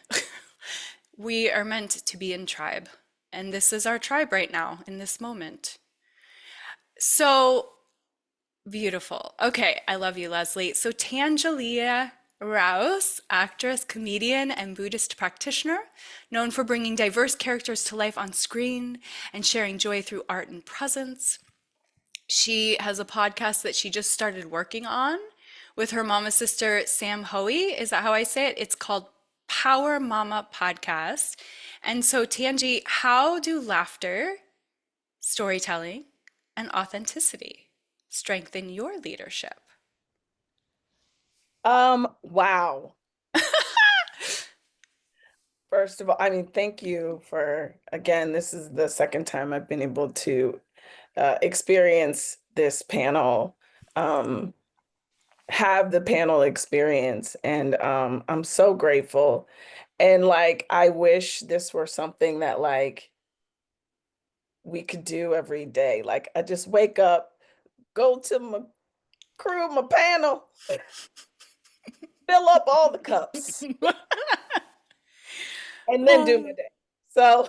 S1: we are meant to be in tribe. And this is our tribe right now in this moment. So beautiful. Okay, I love you, Lesley. So Tangelia Rouse, actress, comedian, and Buddhist practitioner, known for bringing diverse characters to life on screen and sharing joy through art and presence. She has a podcast that she just started working on with her mama sister, Sam Hoey. Is that how I say it? It's called Power Mama Podcast. And so, Tangi, how do laughter, storytelling, and authenticity strengthen your leadership?
S10: Wow. First of all, I mean, thank you for, again, this is the second time I've been able to experience this panel, have the panel experience, and I'm so grateful. And like, I wish this were something that like we could do every day. Like, I just wake up, go to my crew, my panel, fill up all the cups, and then do my day. So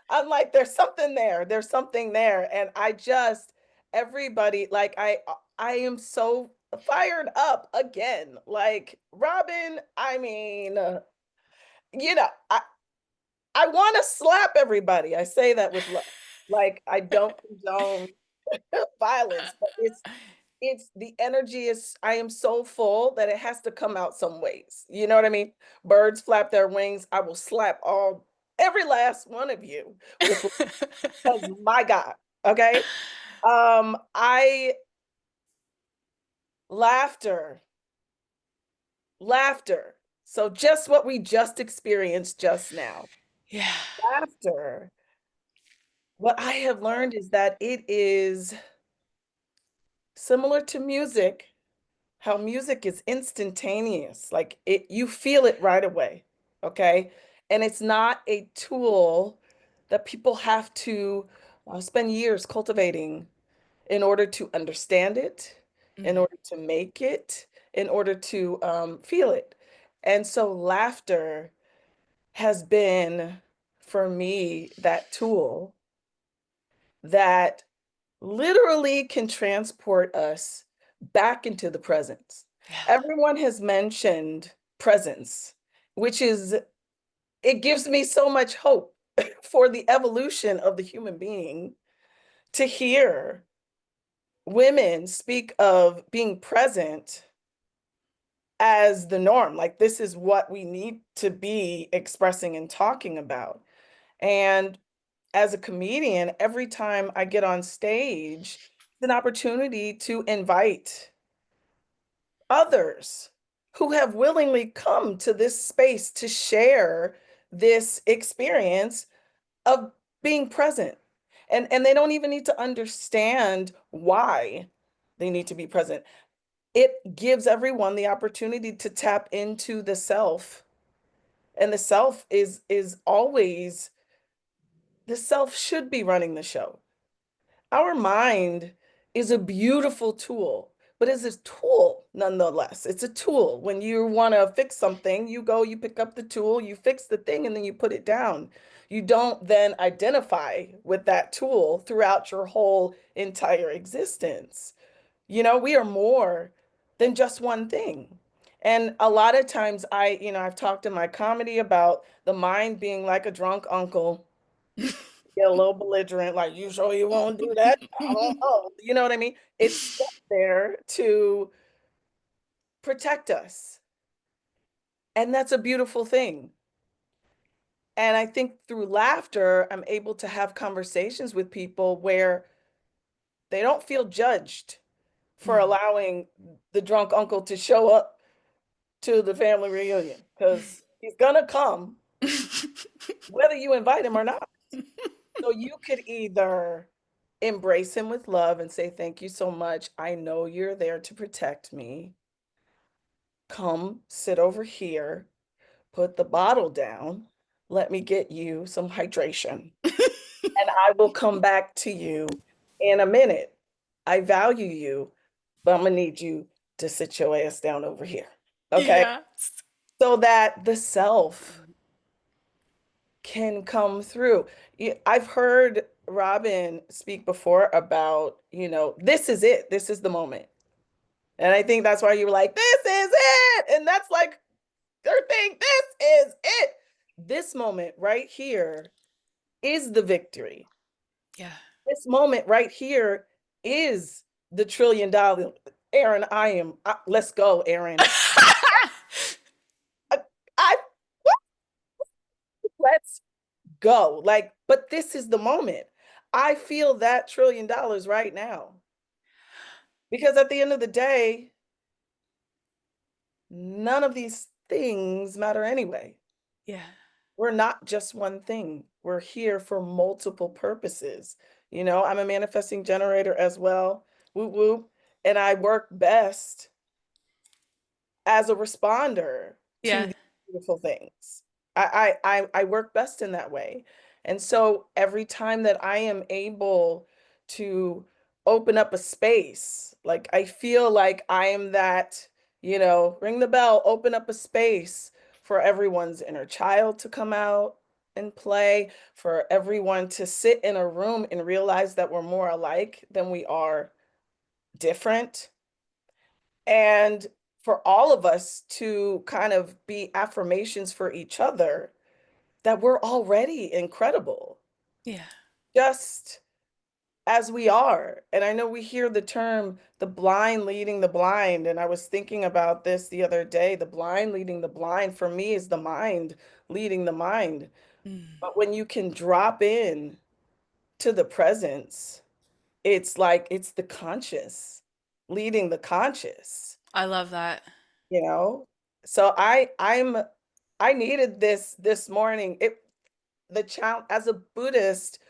S10: I'm like, there's something there. There's something there. And I just, everybody, like, I am so fired up again. Like, Robyn, I mean, you know, I want to slap everybody. I say that with love. Like, I don't condone violence, but it's the energy is, I am so full that it has to come out some ways. You know what I mean? Birds flap their wings. I will slap every last one of you with, because my God, okay? I laughter. So just what we just experienced just now.
S1: Yeah.
S10: Laughter. What I have learned is that it is similar to music, how music is instantaneous. Like you feel it right away. Okay. And it's not a tool that people have to spend years cultivating in order to understand it, in order to make it, in order to feel it. And so laughter has been, for me, that tool that literally can transport us back into the present.
S1: Yeah.
S10: Everyone has mentioned presence, which is, it gives me so much hope for the evolution of the human being to hear women speak of being present as the norm. Like, this is what we need to be expressing and talking about. And as a comedian, every time I get on stage, it's an opportunity to invite others who have willingly come to this space to share this experience of being present. And they don't even need to understand why they need to be present. It gives everyone the opportunity to tap into the self. And the self is always, the self should be running the show. Our mind is a beautiful tool, but it's a tool nonetheless. It's a tool. When you want to fix something, you go, you pick up the tool, you fix the thing, and then you put it down. You don't then identify with that tool throughout your whole entire existence. You know, we are more than just one thing. And a lot of times I've talked in my comedy about the mind being like a drunk uncle, get a little belligerent, like, you sure you won't do that? I don't know. You know what I mean? It's set there to protect us. And that's a beautiful thing. And I think through laughter, I'm able to have conversations with people where they don't feel judged for allowing the drunk uncle to show up to the family reunion, because he's gonna come whether you invite him or not. So you could either embrace him with love and say, thank you so much. I know you're there to protect me. Come sit over here, put the bottle down. Let me get you some hydration. And I will come back to you in a minute. I value you, but I'm gonna need you to sit your ass down over here. Okay.
S1: Yes.
S10: So that the self can come through. I've heard Robyn speak before about, this is it. This is the moment. And I think that's why you were like, this is it. And that's like their thing. This is it. This moment right here is the victory.
S1: Yeah.
S10: This moment right here is the $1 trillion. Erin, let's go, Erin. I let's go. Like, but this is the moment. I feel that $1 trillion right now. Because at the end of the day, none of these things matter anyway.
S1: Yeah.
S10: We're not just one thing. We're here for multiple purposes. I'm a manifesting generator as well. Whoop whoop. And I work best as a responder to
S1: Yeah.
S10: these beautiful things. I work best in that way. And so every time that I am able to open up a space, like, I feel like I am that, ring the bell, open up a space for everyone's inner child to come out and play, for everyone to sit in a room and realize that we're more alike than we are different. And for all of us to kind of be affirmations for each other that we're already incredible,
S1: Yeah.
S10: just as we are. And I know we hear the term, the blind leading the blind. And I was thinking about this the other day. The blind leading the blind for me is the mind leading the mind. But when you can drop in to the presence, it's like it's the conscious leading the conscious.
S1: I love that.
S10: So I needed this morning. The challenge, as a Buddhist,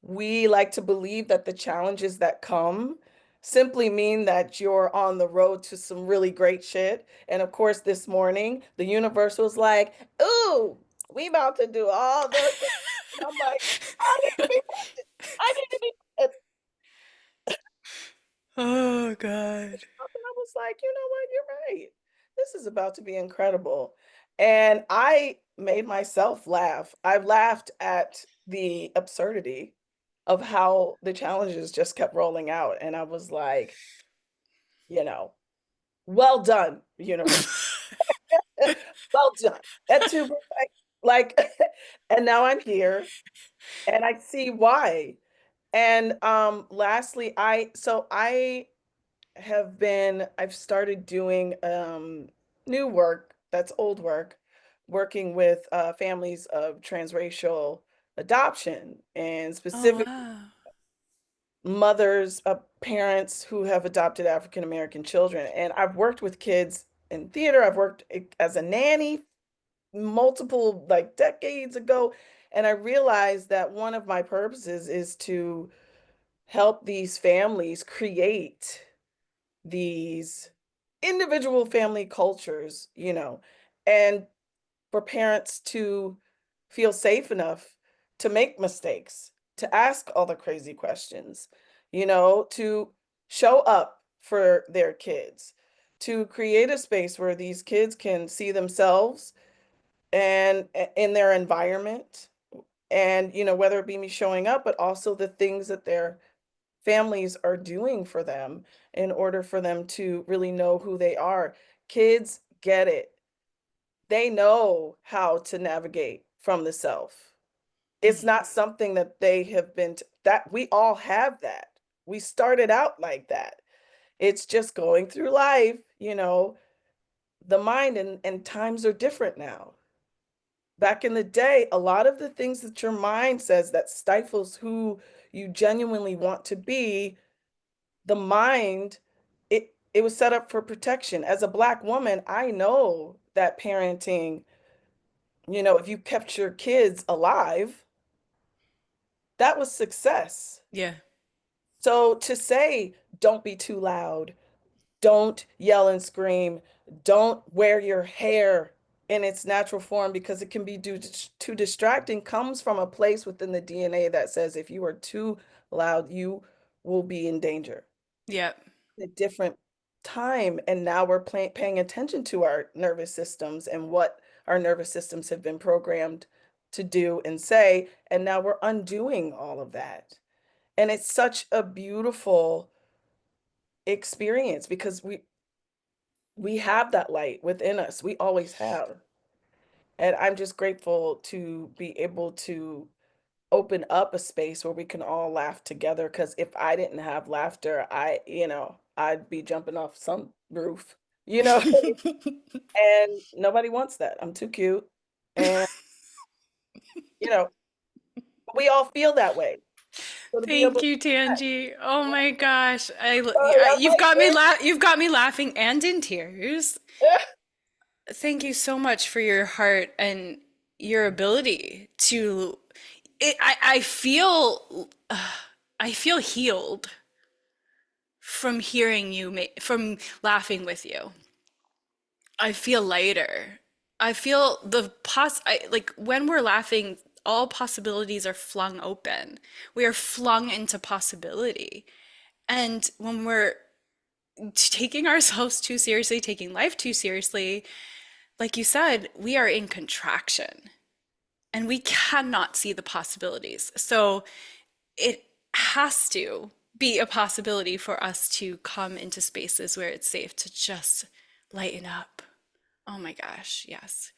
S10: we like to believe that the challenges that come simply mean that you're on the road to some really great shit. And of course, this morning the universe was like, ooh, we about to do all the things. And I'm like, I need to be present. I need to be present.
S1: Oh God.
S10: And I was like, you know what? You're right. This is about to be incredible. And I made myself laugh. I've laughed at the absurdity of how the challenges just kept rolling out. And I was like, well done, universe. Well done. That too, like, and now I'm here and I see why. And lastly, I've started doing new work, that's old work, working with families of transracial adoption and
S1: Oh,
S10: specific
S1: wow.
S10: mothers of parents who have adopted African American children. And I've worked with kids in theater. I've worked as a nanny multiple like decades ago. And I realized that one of my purposes is to help these families create these individual family cultures, and for parents to feel safe enough to make mistakes, to ask all the crazy questions, to show up for their kids, to create a space where these kids can see themselves and in their environment, and whether it be me showing up, but also the things that their families are doing for them in order for them to really know who they are. Kids get it. They know how to navigate from the self. It's not something that they have been that we all have that. We started out like that. It's just going through life, the mind, and times are different now. Back in the day, a lot of the things that your mind says that stifles who you genuinely want to be, the mind, it was set up for protection. As a Black woman, I know that parenting, if you kept your kids alive, that was success.
S1: Yeah.
S10: So to say, don't be too loud, don't yell and scream, don't wear your hair in its natural form because it can be too distracting, comes from a place within the DNA that says if you are too loud, you will be in danger.
S1: Yeah.
S10: A different time, and now we're paying attention to our nervous systems and what our nervous systems have been programmed to do and say, and now we're undoing all of that. And it's such a beautiful experience because we have that light within us. We always have. And I'm just grateful to be able to open up a space where we can all laugh together. Because if I didn't have laughter, I'd be jumping off some roof, and nobody wants that. I'm too cute. And, you know, we all feel that way. So to be able
S1: Thank
S10: to,
S1: you, Tangi. Oh my gosh.
S10: sorry, I'm
S1: You've got me laughing and in tears.
S10: like,
S1: Thank you so much for your heart and your ability to I feel I feel healed from hearing you from laughing with you. I feel lighter. I feel like when we're laughing, all possibilities are flung open. We are flung into possibility. And when we're taking ourselves too seriously, taking life too seriously, like you said, we are in contraction and we cannot see the possibilities. So it has to be a possibility for us to come into spaces where it's safe to just lighten up. Oh my gosh, yes.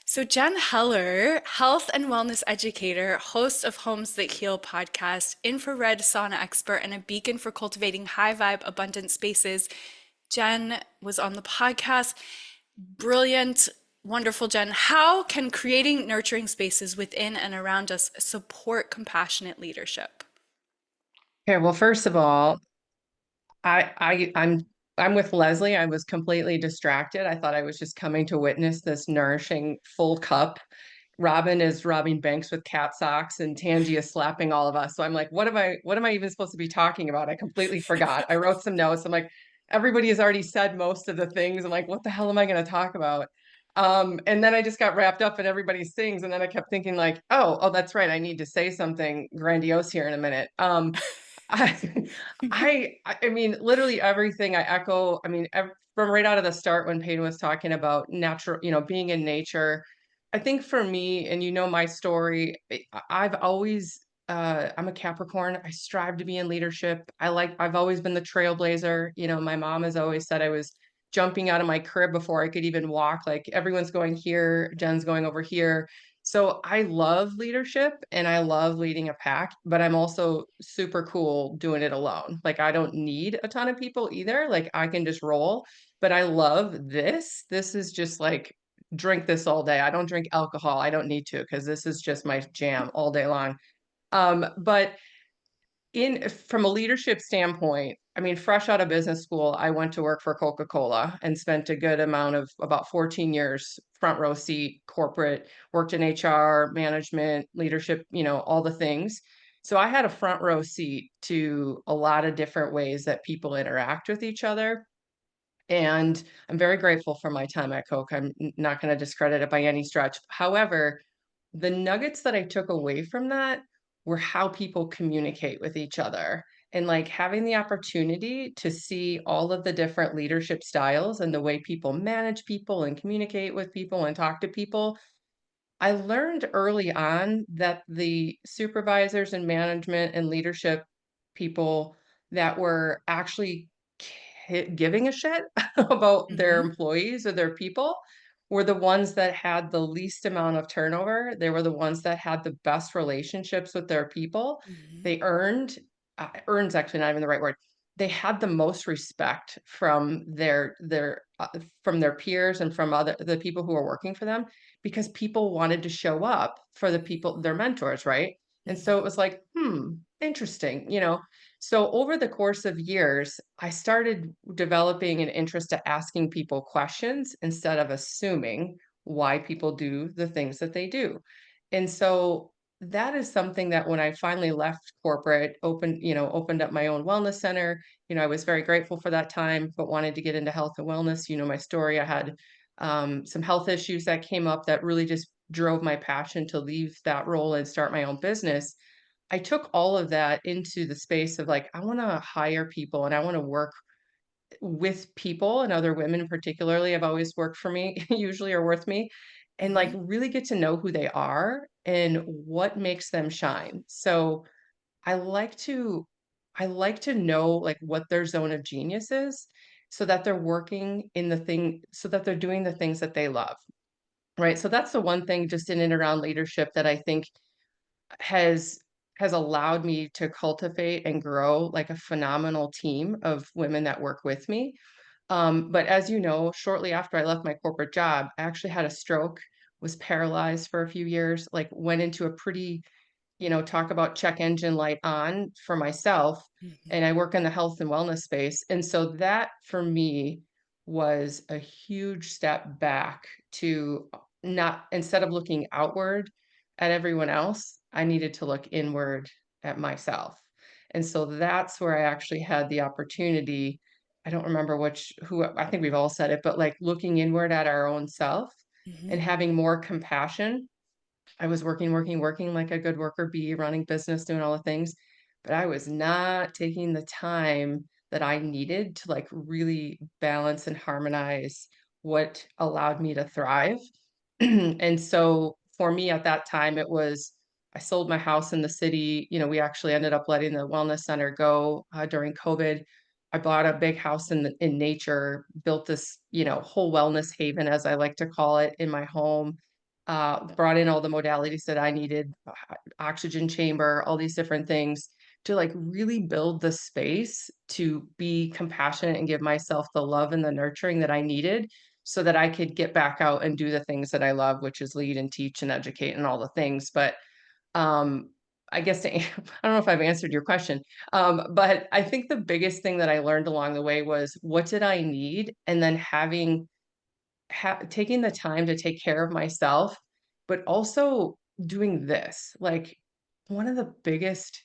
S1: So Jen Heller, health and wellness educator, host of Homes That Heal podcast, infrared sauna expert, and a beacon for cultivating high vibe, abundant spaces. Jen was on the podcast. Brilliant, wonderful, Jen. How can creating nurturing spaces within and around us support compassionate leadership?
S11: Okay, well, first of all, I'm with Lesley. I was completely distracted. I thought I was just coming to witness this nourishing full cup. Robyn is robbing banks with cat socks, and Tangi is slapping all of us. So I'm like, what am I even supposed to be talking about? I completely forgot. I wrote some notes. I'm like, everybody has already said most of the things. I'm like, what the hell am I going to talk about? And then I just got wrapped up in everybody's things, and then I kept thinking like, oh, that's right. I need to say something grandiose here in a minute. I, I mean, literally everything I echo. I mean, from right out of the start when Paden was talking about natural, being in nature. I think for me, and my story, I've always I'm a Capricorn. I strive to be in leadership. I've always been the trailblazer. You know, my mom has always said I was jumping out of my crib before I could even walk. Like everyone's going here, Jen's going over here. So I love leadership and I love leading a pack, but I'm also super cool doing it alone. Like I don't need a ton of people either. Like I can just roll, but I love this. This is just like drink this all day. I don't drink alcohol. I don't need to because this is just my jam all day long. But from a leadership standpoint, I mean, fresh out of business school, I went to work for Coca-Cola and spent a good amount of about 14 years, front row seat, corporate, worked in HR, management, leadership, you know, all the things. So I had a front row seat to a lot of different ways that people interact with each other. And I'm very grateful for my time at Coke. I'm not going to discredit it by any stretch. However, the nuggets that I took away from that were how people communicate with each other and like having the opportunity to see all of the different leadership styles and the way people manage people and communicate with people and talk to people. I learned early on that the supervisors and management and leadership people that were actually giving a shit about their employees or their people were the ones that had the least amount of turnover. They were the ones that had the best relationships with their people. They earned's actually not even the right word. They had the most respect from their peers and from the people who are working for them because people wanted to show up for the people, their mentors, right? And so it was like, interesting, you know. So over the course of years, I started developing an interest to asking people questions instead of assuming why people do the things that they do. And so that is something that when I finally left corporate, opened up my own wellness center, you know, I was very grateful for that time, but wanted to get into health and wellness. You know, my story, I had some health issues that came up that really just drove my passion to leave that role and start my own business. I took all of that into the space of like, I want to hire people and I want to work with people and other women, particularly, have always worked for me, usually are worth me, and like really get to know who they are and what makes them shine. So I like to know like what their zone of genius is so that they're working in the thing, so that they're doing the things that they love. Right. So that's the one thing just in and around leadership that I think has allowed me to cultivate and grow like a phenomenal team of women that work with me. But as you know, shortly after I left my corporate job, I actually had a stroke, was paralyzed for a few years, like went into a pretty, you know, talk about check engine light on for myself. And I work in the health and wellness space. And so that for me was a huge step back to not, instead of looking outward at everyone else, I needed to look inward at myself. And so that's where I actually had the opportunity. I don't remember who, I think we've all said it, but like looking inward at our own self and having more compassion. I was working like a good worker bee, running business, doing all the things, but I was not taking the time that I needed to like really balance and harmonize what allowed me to thrive. And so for me at that time, it was, I sold my house in the city. You know, we actually ended up letting the wellness center go during COVID. I bought a big house in nature, built this, you know, whole wellness haven, as I like to call it, in my home. Brought in all the modalities that I needed, oxygen chamber, all these different things to like really build the space to be compassionate and give myself the love and the nurturing that I needed so that I could get back out and do the things that I love, which is lead and teach and educate and all the things. But I guess I don't know if I've answered your question, but I think the biggest thing that I learned along the way was what did I need? And then taking the time to take care of myself, but also doing this, like one of the biggest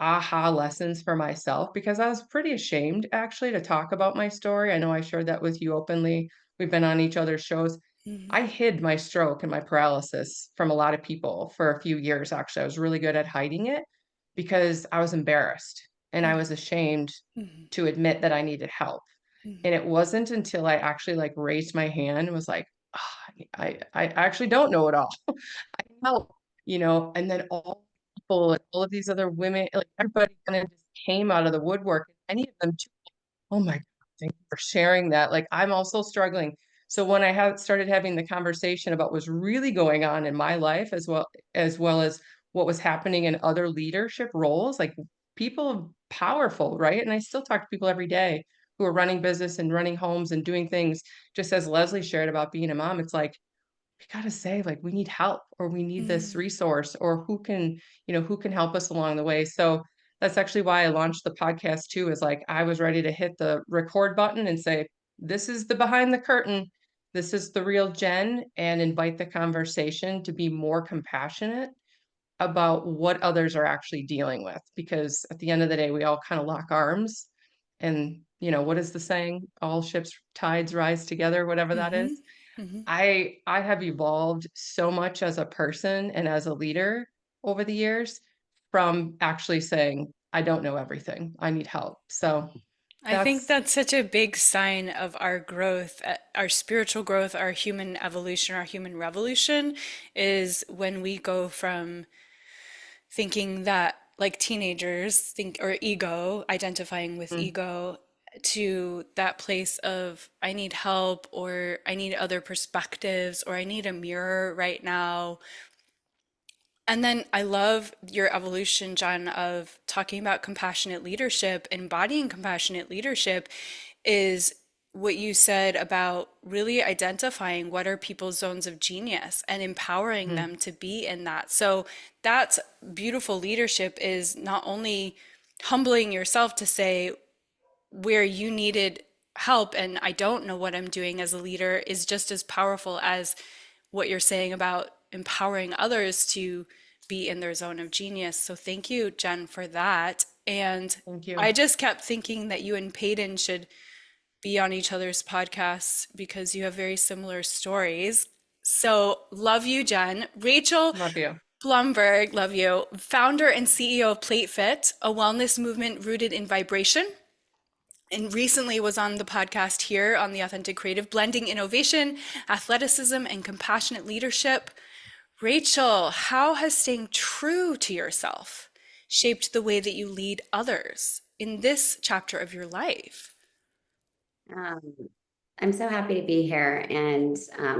S11: aha lessons for myself, because I was pretty ashamed actually to talk about my story. I know I shared that with you openly. We've been on each other's shows. I hid my stroke and my paralysis from a lot of people for a few years. Actually, I was really good at hiding it because I was embarrassed and I was ashamed to admit that I needed help. And it wasn't until I actually like raised my hand and was like, "Ah, I actually don't know it all. I can help, you know," and then all people and all of these other women, like everybody kind of just came out of the woodwork. Any of them too. Oh my God, thank you for sharing that. Like I'm also struggling. So when I started having the conversation about what's really going on in my life, as well as what was happening in other leadership roles, like people powerful, right? And I still talk to people every day who are running business and running homes and doing things, just as Lesley shared about being a mom. It's like, we got to say, like, we need help, or we need this resource, or who can help us along the way. So that's actually why I launched the podcast too, is like, I was ready to hit the record button and say, this is the behind the curtain. This is the real Jen, and invite the conversation to be more compassionate about what others are actually dealing with. Because at the end of the day, we all kind of lock arms, and what is the saying? All ships tides rise together, whatever that is. I have evolved so much as a person and as a leader over the years, from actually saying, I don't know everything. I need help. So
S1: I think
S11: that's
S1: that's such a big sign of our growth, our spiritual growth, our human evolution, our human revolution, is when we go from thinking that, like teenagers think, or ego, identifying with ego, to that place of I need help, or I need other perspectives, or I need a mirror right now. And then I love your evolution, John, of talking about compassionate leadership. Embodying compassionate leadership is what you said about really identifying what are people's zones of genius and empowering them to be in that. So that's beautiful leadership, is not only humbling yourself to say where you needed help and I don't know what I'm doing as a leader, is just as powerful as what you're saying about empowering others to be in their zone of genius. So thank you, Jen, for that. And
S11: thank you.
S1: I just kept thinking that you and Paden should be on each other's podcasts because you have very similar stories. So love you, Jen. Rachel
S11: Love you.
S1: Blumberg, love you. Founder and CEO of Plate Fit, a wellness movement rooted in vibration, and recently was on the podcast here on The Authentic Creative, blending innovation, athleticism, and compassionate leadership. Rachel, how has staying true to yourself shaped the way that you lead others in this chapter of your life?
S12: I'm so happy to be here. And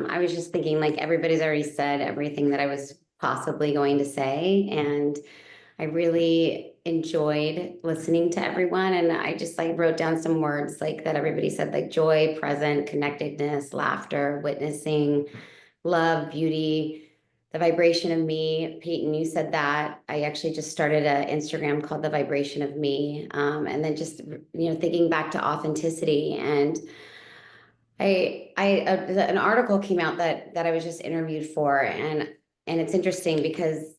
S12: I was just thinking, like, everybody's already said everything that I was possibly going to say. And I really enjoyed listening to everyone. And I just wrote down some words like that everybody said, like joy, present, connectedness, laughter, witnessing, love, beauty, the vibration of me. Peyton, you said that. I actually just started an Instagram called The Vibration of Me. And then just, thinking back to authenticity. And an article came out that I was just interviewed for, and it's interesting because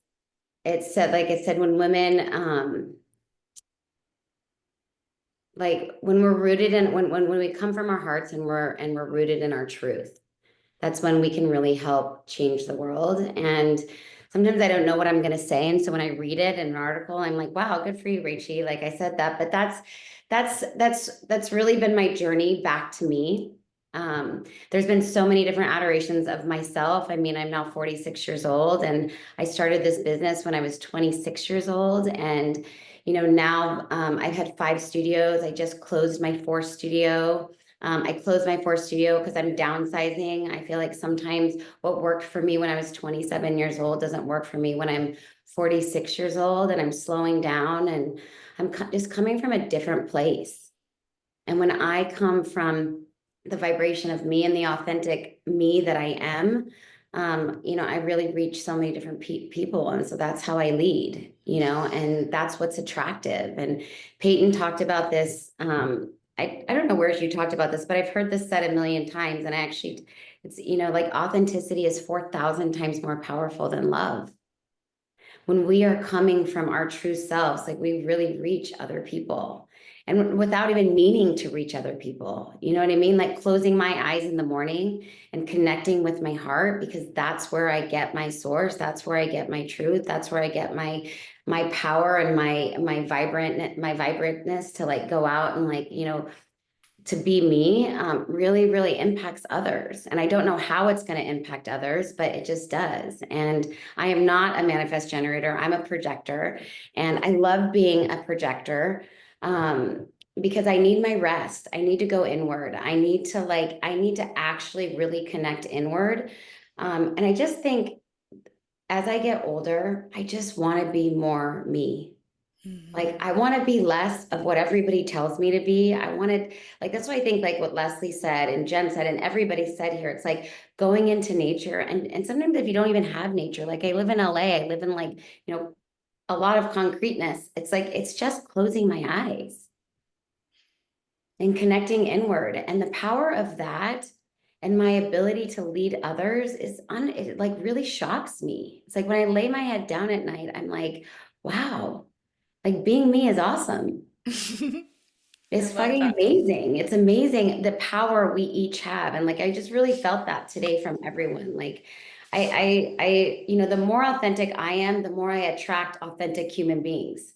S12: it said when women, when we're rooted in, when we come from our hearts and we're rooted in our truth, that's when we can really help change the world. And sometimes I don't know what I'm going to say, and so when I read it in an article, I'm like, wow, good for you, Rachie. Like I said that, but that's really been my journey back to me. There's been so many different adorations of myself. I mean, I'm now 46 years old, and I started this business when I was 26 years old. And, now I've had 5 studios. I just closed my 4th studio. I closed my 4th studio because I'm downsizing. I feel like sometimes what worked for me when I was 27 years old doesn't work for me when I'm 46 years old, and I'm slowing down, and I'm just coming from a different place. And when I come from the vibration of me and the authentic me that I am, I really reach so many different people. And so that's how I lead, and that's what's attractive. And Peyton talked about this. I don't know where you talked about this, but I've heard this said a million times. And it's, authenticity is 4,000 times more powerful than love. When we are coming from our true selves, we really reach other people, and without even meaning to reach other people. You know what I mean? Like closing my eyes in the morning and connecting with my heart, because that's where I get my source. That's where I get my truth. That's where I get my power and my vibrantness to go out and to be me really, really impacts others. And I don't know how it's going to impact others, but it just does. And I am not a manifest generator. I'm a projector. And I love being a projector because I need my rest. I need to go inward. I need to actually really connect inward. And I just think as I get older, I just want to be more me. Like, I want to be less of what everybody tells me to be. I wanted, like, that's why I think, like, what Lesley said and Jen said, and everybody said here, it's like going into nature. And sometimes if you don't even have nature, like I live in LA, I live in like, a lot of concreteness. It's like, it's just closing my eyes and connecting inward. And the power of that and my ability to lead others it like really shocks me. It's like when I lay my head down at night, I'm like, wow. Like being me is awesome. It's fucking amazing. It's amazing the power we each have. And like, I just really felt that today from everyone. Like the more authentic I am, the more I attract authentic human beings.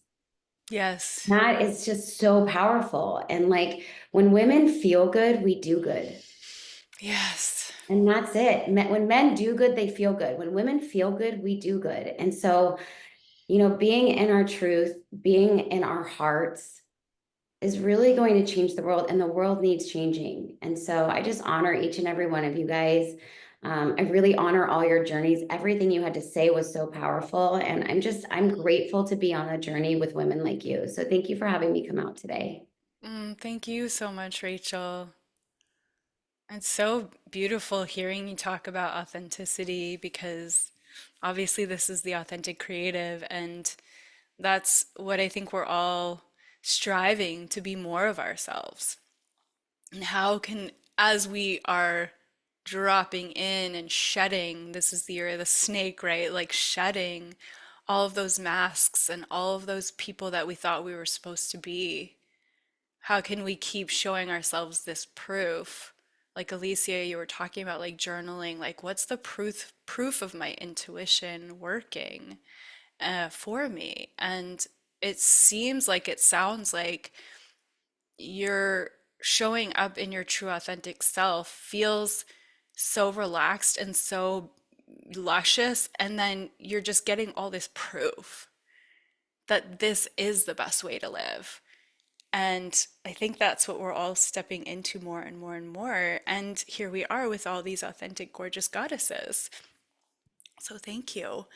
S1: Yes.
S12: That is just so powerful. And like when women feel good, we do good.
S1: Yes.
S12: And that's it. When men do good, they feel good. When women feel good, we do good. And so, being in our truth, being in our hearts is really going to change the world, and the world needs changing. And so I just honor each and every one of you guys. I really honor all your journeys. Everything you had to say was so powerful. And I'm grateful to be on a journey with women like you. So thank you for having me come out today.
S1: Thank you so much, Rachel. It's so beautiful hearing you talk about authenticity because obviously this is the authentic creative, and that's what I think we're all striving to be more of ourselves. And how can, as we are dropping in and shedding, this is the year of the snake, right? Like shedding all of those masks and all of those people that we thought we were supposed to be. How can we keep showing ourselves this proof? Like Alicia, you were talking about like journaling, like what's the proof of my intuition working for me? And it seems like it sounds like you're showing up in your true authentic self feels so relaxed and so luscious, and then you're just getting all this proof that this is the best way to live. And I think that's what we're all stepping into more and more and more. And here we are with all these authentic, gorgeous goddesses. So thank you.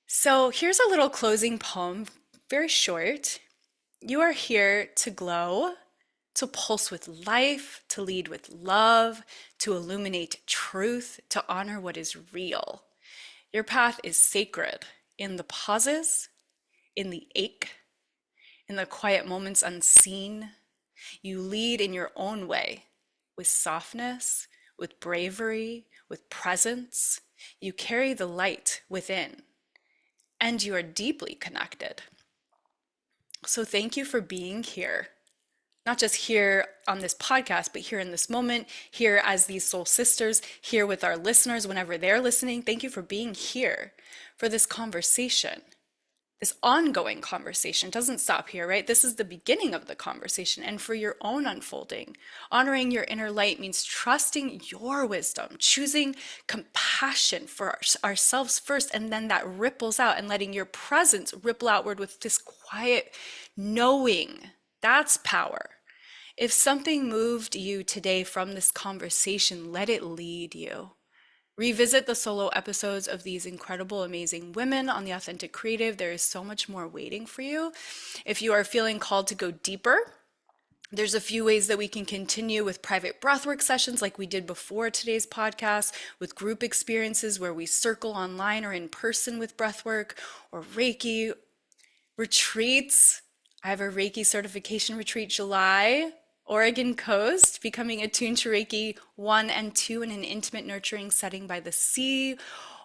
S1: So here's a little closing poem, very short. You are here to glow, to pulse with life, to lead with love, to illuminate truth, to honor what is real. Your path is sacred in the pauses, in the ache, in the quiet moments unseen. You lead in your own way, with softness, with bravery, with presence. You carry the light within, and you are deeply connected. So thank you for being here. Not just here on this podcast, but here in this moment, here as these soul sisters, here with our listeners whenever they're listening. Thank you for being here for this conversation. This ongoing conversation doesn't stop here, right? This is the beginning of the conversation, and for your own unfolding. Honoring your inner light means trusting your wisdom, choosing compassion for ourselves first, and then that ripples out, and letting your presence ripple outward with this quiet knowing. That's power. If something moved you today from this conversation, let it lead you. Revisit the solo episodes of these incredible, amazing women on The Authentic Creative. There is so much more waiting for you. If you are feeling called to go deeper, there's a few ways that we can continue with private breathwork sessions like we did before today's podcast, with group experiences where we circle online or in person with breathwork, or Reiki retreats. I have a Reiki certification retreat July, Oregon coast, becoming attuned to Reiki 1 and 2 in an intimate, nurturing setting by the sea,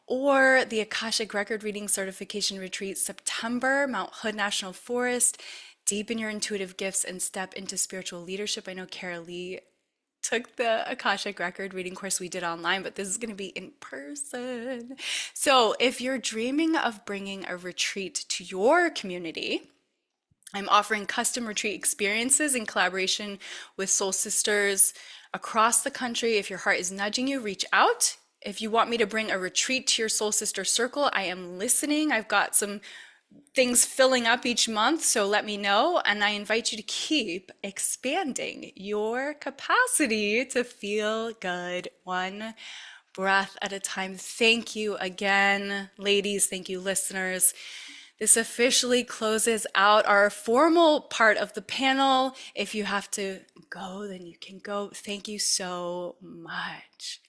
S1: or the Akashic Record Reading Certification Retreat, September, Mount Hood National Forest. Deepen your intuitive gifts and step into spiritual leadership. I know Karaleigh took the Akashic Record Reading course we did online, but this is going to be in person. So if you're dreaming of bringing a retreat to your community, I'm offering custom retreat experiences in collaboration with soul sisters across the country. If your heart is nudging you, reach out. If you want me to bring a retreat to your soul sister circle, I am listening. I've got some things filling up each month, so let me know. And I invite you to keep expanding your capacity to feel good, one breath at a time. Thank you again, ladies. Thank you, listeners. This officially closes out our formal part of the panel. If you have to go, then you can go. Thank you so much.